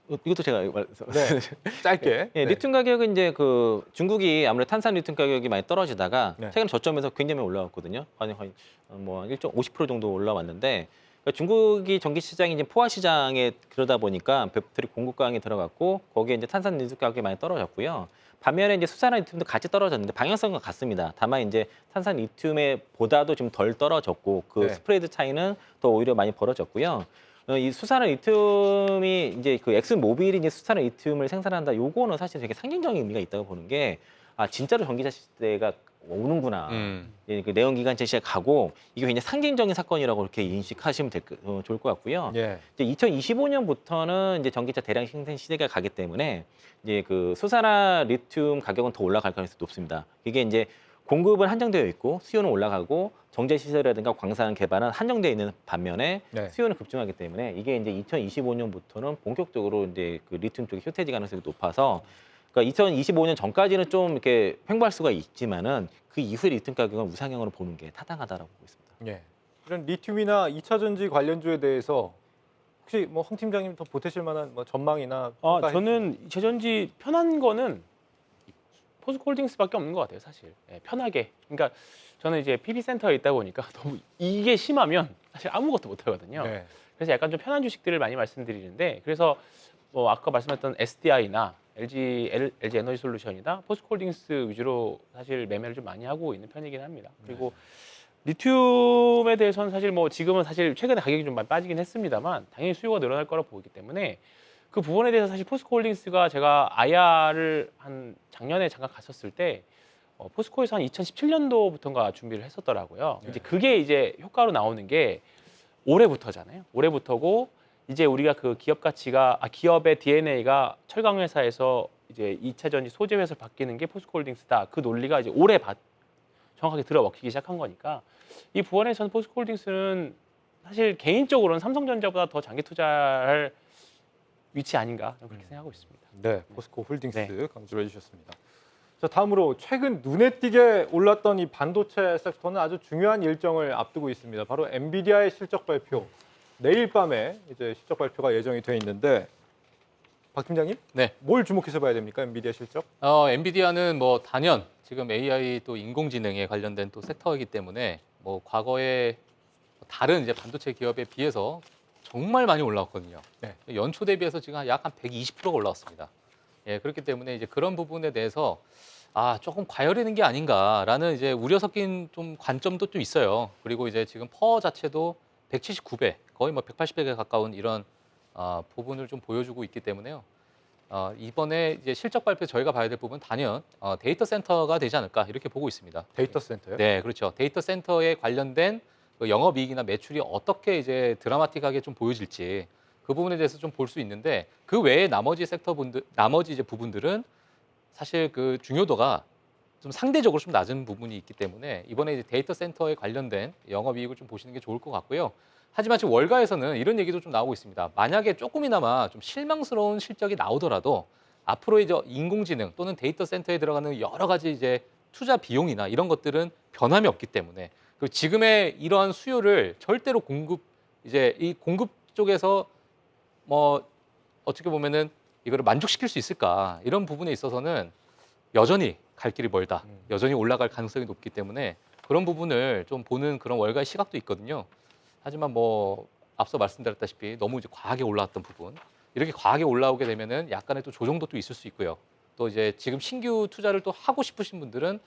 이것도 제가 네. 짧게. 예, 네. 리튬 가격은 이제 그 중국이 아무래도 탄산 리튬 가격이 많이 떨어지다가 네. 최근 저점에서 굉장히 많이 올라왔거든요. 뭐 1.50% 정도 올라왔는데 그러니까 중국이 전기 시장이 이제 포화 시장에 그러다 보니까 배터리 공급 강이 들어갔고 거기에 이제 탄산 리튬 가격이 많이 떨어졌고요. 반면에 이제 수산화 리튬도 같이 떨어졌는데 방향성은 같습니다. 다만 이제 탄산 리튬에 보다도 좀 덜 떨어졌고 그 네. 스프레드 차이는 더 오히려 많이 벌어졌고요. 이 수산화 리튬이 이제 그 엑슨모빌이 이제 수산화 리튬을 생산한다. 요거는 사실 되게 상징적인 의미가 있다고 보는 게 진짜로 전기차 시대가 오는구나. 예, 그 내연기관차 시대 가고 이게 굉장히 상징적인 사건이라고 이렇게 인식하시면 좋을 것 같고요. 예. 이제 2025년부터는 이제 전기차 대량 생산 시대가 가기 때문에 이제 그 수산화 리튬 가격은 더 올라갈 가능성이 높습니다. 이게 이제 공급은 한정되어 있고 수요는 올라가고 정제 시설이라든가 광산 개발은 한정되어 있는 반면에 네. 수요는 급증하기 때문에 이게 이제 2025년부터는 본격적으로 이제 그 리튬 쪽이 쇼태지 가능성이 높아서 그러니까 2025년 전까지는 좀 이렇게 횡보할 수가 있지만은 그 이후에 리튬 가격은 우상향으로 보는 게 타당하다라고 보고 있습니다. 예. 이런 리튬이나 2차 전지 관련주에 대해서 혹시 뭐 황 팀장님 더 보태실 만한 뭐 전망이나 평가해 저는 제전지 편한 거는 포스코홀딩스밖에 없는 것 같아요, 사실. 예, 편하게. 그러니까 저는 이제 PB 센터에 있다 보니까 너무 이게 심하면 사실 아무것도 못 하거든요. 네. 그래서 약간 좀 편한 주식들을 많이 말씀드리는데 그래서 뭐 아까 말씀했던 SDI나 LG 에너지 솔루션이나 포스코홀딩스 위주로 사실 매매를 좀 많이 하고 있는 편이긴 합니다. 그리고 리튬에 대해서는 사실 뭐 지금은 사실 최근에 가격이 좀 많이 빠지긴 했습니다만 당연히 수요가 늘어날 거라고 보기 때문에 그 부분에 대해서 사실 포스코홀딩스가 제가 IR을 한 작년에 잠깐 갔었을 때 포스코에서 한 2017년도부터인가 준비를 했었더라고요. 네. 이제 그게 이제 효과로 나오는 게 올해부터잖아요. 올해부터고 이제 우리가 그 기업 가치가 기업의 DNA가 철강 회사에서 이제 2차 전지 소재 회사로 바뀌는 게 포스코홀딩스다. 그 논리가 이제 올해 정확하게 들어먹히기 시작한 거니까 이 부분에서는 포스코홀딩스는 사실 개인적으로는 삼성전자보다 더 장기 투자할 위치 아닌가 그렇게 생각하고 있습니다. 네, 포스코 홀딩스 네. 강조를 해주셨습니다. 자, 다음으로 최근 눈에 띄게 올랐던 이 반도체 섹터는 아주 중요한 일정을 앞두고 있습니다. 바로 엔비디아의 실적 발표. 내일 밤에 이제 실적 발표가 예정이 돼 있는데 박 팀장님, 네. 뭘 주목해서 봐야 됩니까? 엔비디아 실적? 엔비디아는 뭐 단연 지금 AI 또 인공지능에 관련된 또 섹터이기 때문에 뭐 과거에 다른 이제 반도체 기업에 비해서 정말 많이 올라왔거든요. 네. 연초 대비해서 지금 약 한 120%가 올라왔습니다. 예, 그렇기 때문에 이제 그런 부분에 대해서 조금 과열되는 게 아닌가라는 이제 우려 섞인 좀 관점도 좀 있어요. 그리고 이제 지금 퍼 자체도 179배, 거의 뭐 180배에 가까운 이런 부분을 좀 보여주고 있기 때문에요. 이번에 이제 실적 발표 저희가 봐야 될 부분 단연 데이터 센터가 되지 않을까 이렇게 보고 있습니다. 데이터 센터요? 네, 그렇죠. 데이터 센터에 관련된 그 영업이익이나 매출이 어떻게 이제 드라마틱하게 좀 보여질지 그 부분에 대해서 좀 볼 수 있는데 그 외에 나머지 나머지 이제 부분들은 사실 그 중요도가 좀 상대적으로 좀 낮은 부분이 있기 때문에 이번에 이제 데이터 센터에 관련된 영업이익을 좀 보시는 게 좋을 것 같고요. 하지만 지금 월가에서는 이런 얘기도 좀 나오고 있습니다. 만약에 조금이나마 좀 실망스러운 실적이 나오더라도 앞으로 이제 인공지능 또는 데이터 센터에 들어가는 여러 가지 이제 투자 비용이나 이런 것들은 변함이 없기 때문에 그 지금의 이러한 수요를 절대로 이 공급 쪽에서 뭐 어떻게 보면은 이거를 만족시킬 수 있을까 이런 부분에 있어서는 여전히 갈 길이 멀다. 여전히 올라갈 가능성이 높기 때문에 그런 부분을 좀 보는 그런 월가의 시각도 있거든요. 하지만 뭐 앞서 말씀드렸다시피 너무 이제 과하게 올라왔던 부분 이렇게 과하게 올라오게 되면은 약간의 또 조정도 또 있을 수 있고요. 또 이제 지금 신규 투자를 또 하고 싶으신 분들은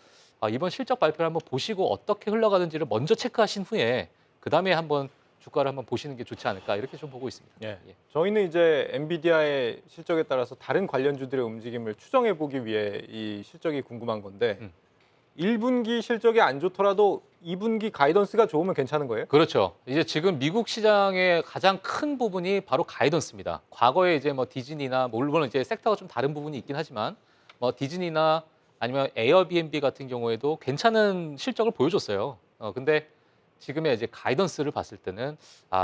이번 실적 발표를 한번 보시고 어떻게 흘러가는지를 먼저 체크하신 후에 그다음에 한번 주가를 한번 보시는 게 좋지 않을까 이렇게 좀 보고 있습니다. 예. 저희는 이제 엔비디아의 실적에 따라서 다른 관련주들의 움직임을 추정해 보기 위해 이 실적이 궁금한 건데 1분기 실적이 안 좋더라도 2분기 가이던스가 좋으면 괜찮은 거예요? 그렇죠. 이제 지금 미국 시장의 가장 큰 부분이 바로 가이던스입니다. 과거에 이제 뭐 디즈니나 물론 이제 섹터가 좀 다른 부분이 있긴 하지만 뭐 디즈니나 아니면 에어비앤비 같은 경우에도 괜찮은 실적을 보여줬어요. 근데 지금의 이제 가이던스를 봤을 때는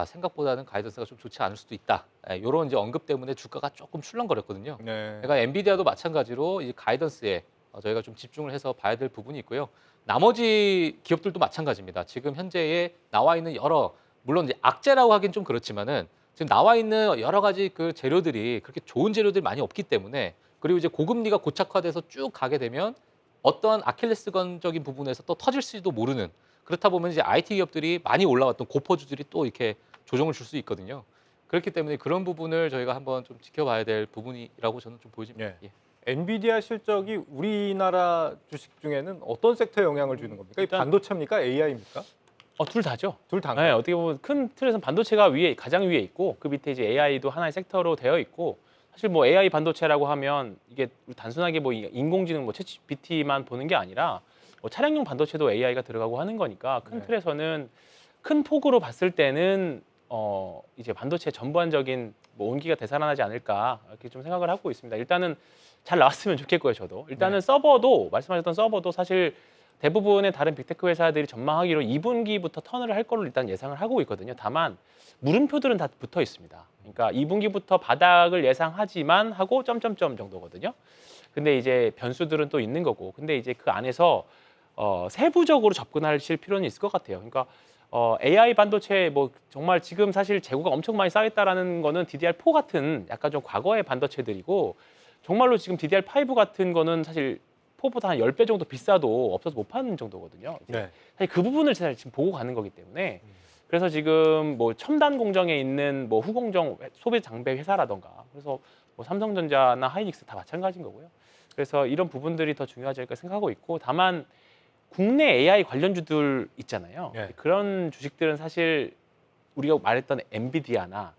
생각보다는 가이던스가 좀 좋지 않을 수도 있다. 이런 이제 언급 때문에 주가가 조금 출렁거렸거든요. 네. 그러니까 엔비디아도 마찬가지로 이 가이던스에 저희가 좀 집중을 해서 봐야 될 부분이 있고요. 나머지 기업들도 마찬가지입니다. 지금 현재에 나와 있는 물론 이제 악재라고 하긴 좀 그렇지만은 지금 나와 있는 여러 가지 그 재료들이 그렇게 좋은 재료들이 많이 없기 때문에 그리고 이제 고금리가 고착화돼서 쭉 가게 되면 어떠한 아킬레스건적인 부분에서 또 터질지도 모르는 그렇다 보면 이제 IT 기업들이 많이 올라왔던 고퍼주들이 또 이렇게 조정을 줄 수 있거든요. 그렇기 때문에 그런 부분을 저희가 한번 좀 지켜봐야 될 부분이라고 저는 좀 보여집니다. 예. 엔비디아 실적이 우리나라 주식 중에는 어떤 섹터에 영향을 주는 겁니까? 이 일단- 반도체입니까? AI입니까? 둘 다죠. 둘 다. 네, 어떻게 보면 큰 틀에서는 반도체가 가장 위에 있고 그 밑에 이제 AI도 하나의 섹터로 되어 있고 사실 뭐 AI 반도체라고 하면 이게 단순하게 뭐 인공지능 뭐 챗GPT만 보는 게 아니라 뭐 차량용 반도체도 AI가 들어가고 하는 거니까 큰 네. 틀에서는 큰 폭으로 봤을 때는 이제 반도체 전반적인 뭐 온기가 되살아나지 않을까 이렇게 좀 생각을 하고 있습니다. 일단은 잘 나왔으면 좋겠고요, 저도. 일단은 네. 서버도 말씀하셨던 서버도 사실 대부분의 다른 빅테크 회사들이 전망하기로 2분기부터 턴을 할 걸로 일단 예상을 하고 있거든요. 다만 물음표들은 다 붙어 있습니다. 그러니까 2분기부터 바닥을 예상하지만 하고 점점점 정도거든요. 근데 이제 변수들은 또 있는 거고. 근데 이제 그 안에서 세부적으로 접근하실 필요는 있을 것 같아요. 그러니까 AI 반도체 뭐 정말 지금 사실 재고가 엄청 많이 쌓였다라는 거는 DDR4 같은 약간 좀 과거의 반도체들이고 정말로 지금 DDR5 같은 거는 사실 4보다 한 10배 정도 비싸도 없어서 못 파는 정도거든요. 네. 사실 그 부분을 제가 지금 보고 가는 거기 때문에 그래서 지금 뭐 첨단 공정에 있는 뭐 후공정 소비 장비 회사라던가 그래서 뭐 삼성전자나 하이닉스 다 마찬가지인 거고요. 그래서 이런 부분들이 더 중요하지 않을까 생각하고 있고 다만 국내 AI 관련주들 있잖아요. 네. 그런 주식들은 사실 우리가 말했던 엔비디아나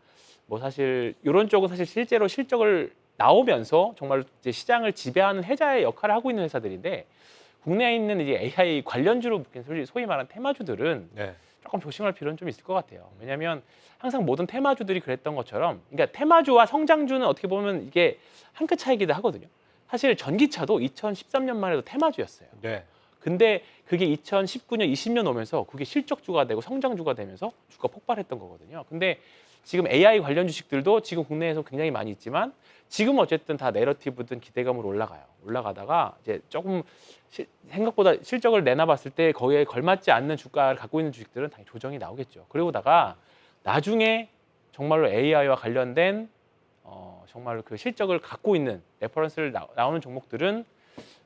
뭐 사실 이런 쪽은 사실 실제로 실적을 나오면서 정말 이제 시장을 지배하는 해자의 역할을 하고 있는 회사들인데 국내에 있는 이제 AI 관련주로 소위 말하는 테마주들은 네. 조금 조심할 필요는 좀 있을 것 같아요. 왜냐하면 항상 모든 테마주들이 그랬던 것처럼, 그러니까 테마주와 성장주는 어떻게 보면 이게 한 끗 차이기도 하거든요. 사실 전기차도 2013년만 해도 테마주였어요. 네. 근데 그게 2019년, 20년 오면서 그게 실적주가 되고 성장주가 되면서 주가 폭발했던 거거든요. 근데 지금 AI 관련 주식들도 지금 국내에서 굉장히 많이 있지만 지금 어쨌든 다 내러티브든 기대감으로 올라가요. 올라가다가 이제 조금 생각보다 실적을 내놔봤을 때 거기에 걸맞지 않는 주가를 갖고 있는 주식들은 당연히 조정이 나오겠죠. 그러고다가 나중에 정말로 AI와 관련된 정말로 그 실적을 갖고 있는 레퍼런스를 나오는 종목들은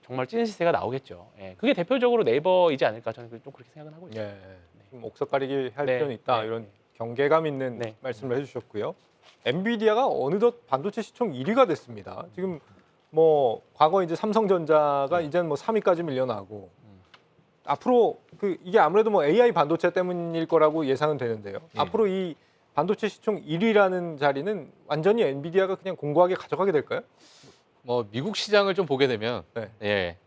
정말 찐 시세가 나오겠죠. 예, 그게 대표적으로 네이버이지 않을까 저는 좀 그렇게 생각을 하고 있습니다. 네. 좀 옥석가리기 할 네. 필요는 있다. 네. 이런 경계감 있는 네. 말씀을 해주셨고요. 엔비디아가 어느덧 반도체 시총 1위가 됐습니다. 지금 뭐 과거 이제 삼성전자가 이제는 뭐 3위까지 밀려나고 앞으로 이게 아무래도 뭐 AI 반도체 때문일 거라고 예상은 되는데요. 앞으로 이 반도체 시총 1위라는 자리는 완전히 엔비디아가 그냥 공고하게 가져가게 될까요? 뭐 미국 시장을 좀 보게 되면 네.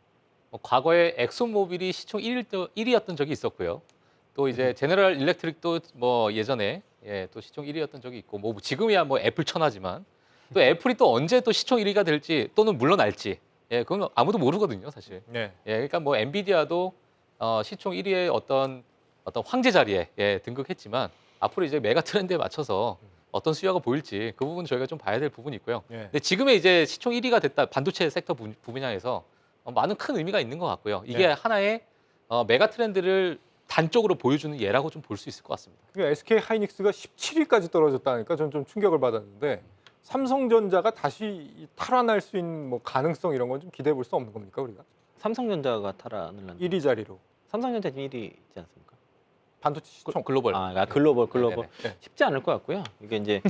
뭐 과거에 엑소모빌이 시총 1위였던 적이 있었고요. 또 이제 제너럴 일렉트릭도 뭐 예전에 또 시총 1위였던 적이 있고 뭐 지금이야 뭐 애플 천하지만 또 애플이 또 언제 또 시총 1위가 될지 또는 물러날지 그건 아무도 모르거든요, 사실. 네. 그러니까 뭐 엔비디아도 시총 1위의 어떤 황제 자리에 등극했지만 앞으로 이제 메가 트렌드에 맞춰서 어떤 수요가 보일지 그 부분 저희가 좀 봐야 될 부분이 있고요. 네. 근데 지금의 이제 시총 1위가 됐다 반도체 섹터 분야에서 많은 큰 의미가 있는 것 같고요. 이게 네. 하나의 메가 트렌드를 단적으로 보여주는 예라고 좀 볼 수 있을 것 같습니다. 그러니까 SK 하이닉스가 17위까지 떨어졌다니까 저는 좀 충격을 받았는데 삼성전자가 다시 탈환할 수 있는 뭐 가능성 이런 건 좀 기대해 볼 수 없는 겁니까 우리가? 삼성전자가 탈환을 한 1위 자리로 삼성전자 1위 있지 않습니까? 반도체 시총. 글로벌. 글로벌 네네네. 네. 쉽지 않을 것 같고요. 이게 이제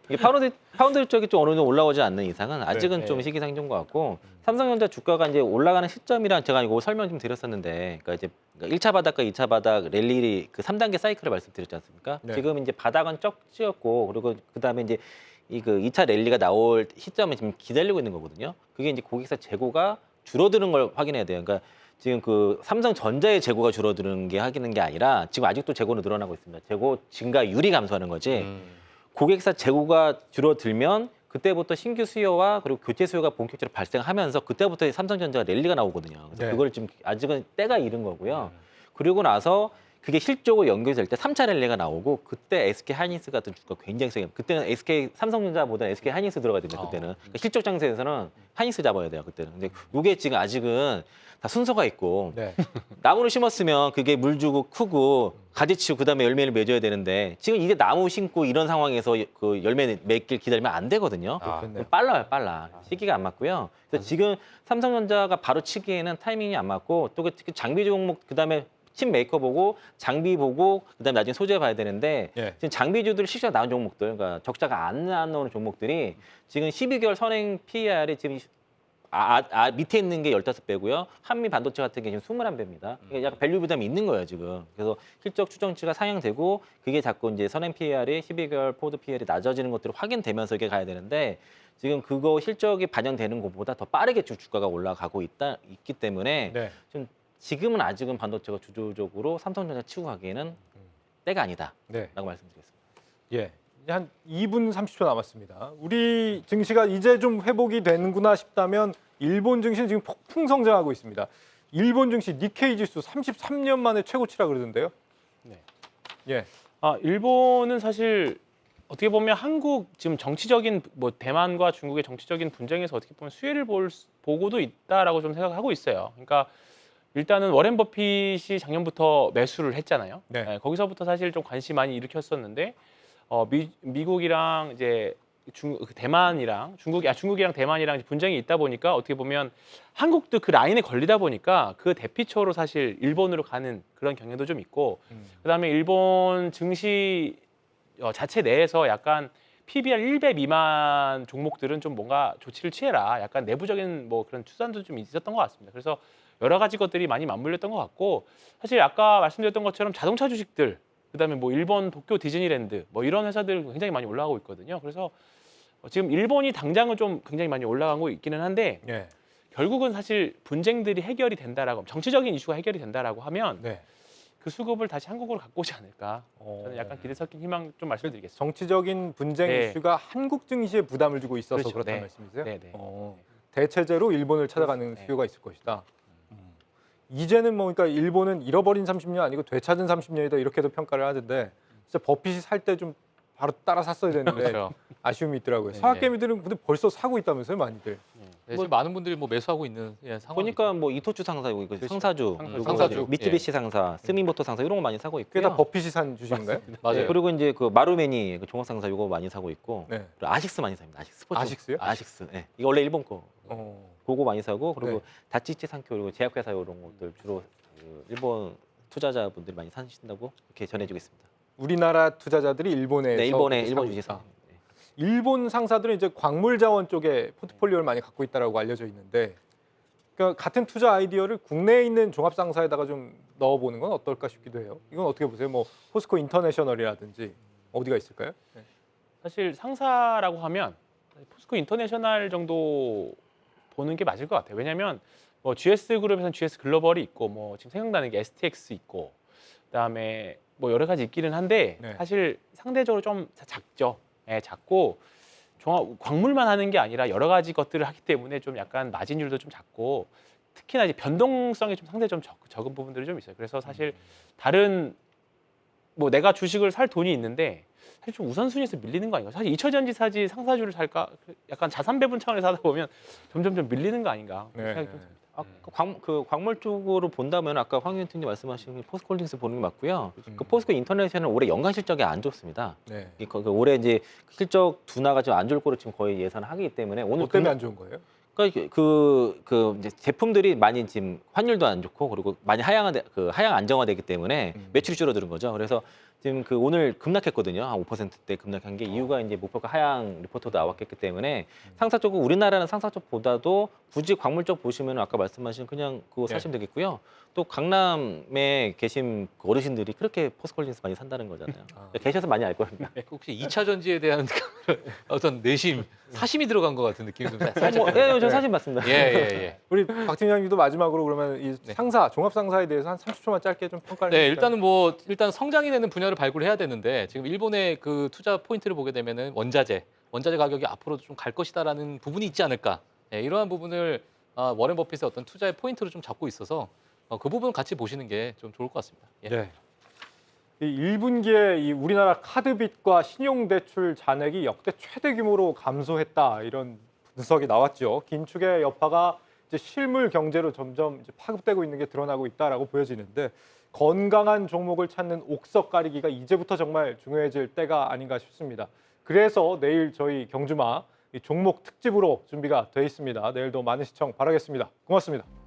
이게 파운드 쪽이 좀 어느 정도 올라오지 않는 이상은 아직은 네. 좀 시기상조인 것 같고 삼성전자 주가가 이제 올라가는 시점이란 제가 이거 설명 좀 드렸었는데, 그러니까 이제 1차 바닥과 2차 바닥 랠리 그 3단계 사이클을 말씀드렸지 않습니까? 네. 지금 이제 바닥은 쩍지었고 그리고 그다음에 이제 이 그 2차 랠리가 나올 시점에 지금 기다리고 있는 거거든요. 그게 이제 고객사 재고가 줄어드는 걸 확인해야 돼요. 그러니까 지금 그 삼성전자의 재고가 줄어드는 게 하기는 게 아니라 지금 아직도 재고는 늘어나고 있습니다. 재고 증가율이 감소하는 거지. 고객사 재고가 줄어들면 그때부터 신규 수요와 그리고 교체 수요가 본격적으로 발생하면서 그때부터 삼성전자가 랠리가 나오거든요. 그래서 네. 그걸 지금 아직은 때가 이른 거고요. 그리고 나서 그게 실적으로 연결될 때 3차 랠리가 나오고 그때 SK 하이닉스 같은 주가 굉장히 세게 그때는 SK 삼성전자보다 SK 하이닉스 들어가야 됩니다. 그때는 그러니까 실적 장세에서는 하이닉스 잡아야 돼요. 그때는. 근데 이게 지금 아직은 다 순서가 있고 네. 나무를 심었으면 그게 물 주고 크고 가지 치고 그다음에 열매를 맺어야 되는데 지금 이제 나무 심고 이런 상황에서 그 열매 맺길 기다리면 안 되거든요. 그렇겠네요. 빨라. 시기가 안 맞고요. 그래서 지금 삼성전자가 바로 치기에는 타이밍이 안 맞고 또 특히 장비 종목 그다음에 칩 메이커 보고 장비 보고 그다음에 나중에 소재 봐야 되는데 예. 지금 장비주들 실적 나온 종목들 그러니까 적자가 안 나오는 종목들이 지금 12개월 선행 PER이 지금 밑에 있는 게 15배고요. 한미 반도체 같은 게 지금 21배입니다. 그러니까 약간 밸류 부담이 있는 거예요, 지금. 그래서 실적 추정치가 상향되고 그게 자꾸 이제 선행 PER이 12개월 포드 PER이 낮아지는 것들이 확인되면서 이게 가야 되는데 지금 그거 실적이 반영되는 것보다 더 빠르게 주가가 올라가고 있기 때문에 네. 좀 지금은 아직은 반도체가 주도적으로 삼성전자 치고 가기에는 때가 아니다라고 네. 말씀드리겠습니다. 예. 이제 한 2분 30초 남았습니다. 우리 증시가 이제 좀 회복이 되는구나 싶다면 일본 증시는 지금 폭풍 성장하고 있습니다. 일본 증시 니케이 지수 33년 만에 최고치라 그러던데요. 네. 예. 일본은 사실 어떻게 보면 한국 지금 정치적인 뭐 대만과 중국의 정치적인 분쟁에서 어떻게 보면 수혜를 보고도 있다라고 좀 생각하고 있어요. 그러니까 일단은 워렌 버핏이 작년부터 매수를 했잖아요. 네. 거기서부터 사실 좀 관심 많이 일으켰었는데 미국이랑 이제 대만이랑 중국이랑 대만이랑 분쟁이 있다 보니까 어떻게 보면 한국도 그 라인에 걸리다 보니까 그 대피처로 사실 일본으로 가는 그런 경향도 좀 있고 그다음에 일본 증시 자체 내에서 약간 PBR 1배 미만 종목들은 좀 뭔가 조치를 취해라. 약간 내부적인 뭐 그런 추산도 좀 있었던 것 같습니다. 그래서 여러 가지 것들이 많이 맞물렸던 것 같고 사실 아까 말씀드렸던 것처럼 자동차 주식들 그다음에 뭐 일본 도쿄 디즈니랜드 뭐 이런 회사들 굉장히 많이 올라가고 있거든요. 그래서 지금 일본이 당장은 좀 굉장히 많이 올라가고 있기는 한데 예. 결국은 사실 분쟁들이 해결이 된다라고 정치적인 이슈가 해결이 된다라고 하면 네. 그 수급을 다시 한국으로 갖고 오지 않을까. 저는 약간 기대 섞인 희망 좀 말씀드리겠습니다. 정치적인 분쟁 네. 이슈가 한국 증시에 부담을 주고 있어서 그렇죠. 그렇다는 네. 말씀이세요? 네, 네. 대체제로 일본을 찾아가는 네. 수요가 있을 것이다. 이제는 뭐 그러니까 일본은 잃어버린 30년 아니고 되찾은 30년이다 이렇게도 평가를 하던데 진짜 버핏이 살 때 좀 바로 따라 샀어야 되는데 그렇죠. 아쉬움이 있더라고요. 네. 사학개미들은 근데 벌써 사고 있다면서요, 많이들. 네, 지금 많은 분들이 뭐 매수하고 있는 상황. 보니까 뭐 이토츠 상사, 이거 상사주, 그리고 상사주. 미쯔비시 상사, 스미모토 상사 이런 거 많이 사고 그게 다 있고요. 버핏이 산 주식인가요? 맞아요. 그리고 이제 그 마루메니 그 종합 상사 이거 많이 사고 있고 네. 그리고 아식스 많이 삽니다. 아식스 스포츠. 아식스요? 아식스. 네. 이거 원래 일본 거. 어. 그거 많이 사고 그리고 네. 다치치 산쿄 그리고 제약회사 이런 것들 주로 그 일본 투자자분들이 많이 사신다고 이렇게 전해지고 있습니다. 우리나라 투자자들이 일본에서 네, 일본 사고 주식 있다. 사. 일본 상사들은 이제 광물 자원 쪽에 포트폴리오를 많이 갖고 있다라고 알려져 있는데, 그러니까 같은 투자 아이디어를 국내에 있는 종합 상사에다가 좀 넣어보는 건 어떨까 싶기도 해요. 이건 어떻게 보세요? 뭐 포스코 인터내셔널이라든지 어디가 있을까요? 네. 사실 상사라고 하면 포스코 인터내셔널 정도 보는 게 맞을 것 같아요. 왜냐하면 뭐 GS 그룹에서는 GS 글로벌이 있고 뭐 지금 생각나는 게 STX 있고 그다음에 뭐 여러 가지 있기는 한데 네. 사실 상대적으로 좀 작죠. 예, 작고 광물만 하는 게 아니라 여러 가지 것들을 하기 때문에 좀 약간 마진율도 좀 작고 특히나 이제 변동성이 좀 상대 좀 적은 부분들이 좀 있어요. 그래서 사실 다른 뭐 내가 주식을 살 돈이 있는데 사실 좀 우선순위에서 밀리는 거 아닌가? 사실 이처전지 사지 상사주를 살까? 약간 자산 배분 차원에서 하다 보면 점점 좀 밀리는 거 아닌가? 네. 생각이 좀 듭니다. 그 광물 쪽으로 본다면 아까 황 위원장님 말씀하신 포스코홀딩스 보는 게 맞고요. 그 포스코 인터내셔널 올해 연간 실적이 안 좋습니다. 네. 올해 이제 실적 둔화가 좀 안 좋을 거로 지금 거의 예상하기 때문에 오늘 뭐 때문에 안 좋은 거예요? 그러니까 그 이제 제품들이 많이 지금 환율도 안 좋고 그리고 많이 하향 안정화되기 때문에 매출이 줄어드는 거죠. 그래서 지금 그 오늘 급락했거든요. 한 5%대 급락한 게 이유가 이제 목표가 하향 리포트도 나왔기 때문에 상사 쪽은 우리나라는 상사 쪽보다도 굳이 광물 쪽 보시면 아까 말씀하신 그냥 그거 사시면 되겠고요. 또 강남에 계신 그 어르신들이 그렇게 포스코홀딩스 많이 산다는 거잖아요. 계셔서 많이 알 겁니다. 혹시 2차 전지에 대한 어떤 내심, 사심이 들어간 것 같은 느낌이 좀 살짝. 네, 저 사진 봤습니다. 예. 우리 박 팀장님도 마지막으로 그러면 이 네. 상사, 종합 상사에 대해서 한 30초만 짧게 좀 평가를 네, 해주실까요? 일단 성장이 되는 분야를 발굴해야 되는데 지금 일본의 그 투자 포인트를 보게 되면은 원자재 가격이 앞으로도 좀 갈 것이다라는 부분이 있지 않을까. 네, 이러한 부분을 워렌 버핏의 어떤 투자의 포인트로 좀 잡고 있어서 그 부분 같이 보시는 게 좀 좋을 것 같습니다. 예. 네. 이 1분기에 이 우리나라 카드빚과 신용대출 잔액이 역대 최대 규모로 감소했다 이런 분석이 나왔죠. 긴축의 여파가 이제 실물 경제로 점점 이제 파급되고 있는 게 드러나고 있다라고 보여지는데 건강한 종목을 찾는 옥석 가리기가 이제부터 정말 중요해질 때가 아닌가 싶습니다. 그래서 내일 저희 경주마 이 종목 특집으로 준비가 돼 있습니다. 내일도 많은 시청 바라겠습니다. 고맙습니다.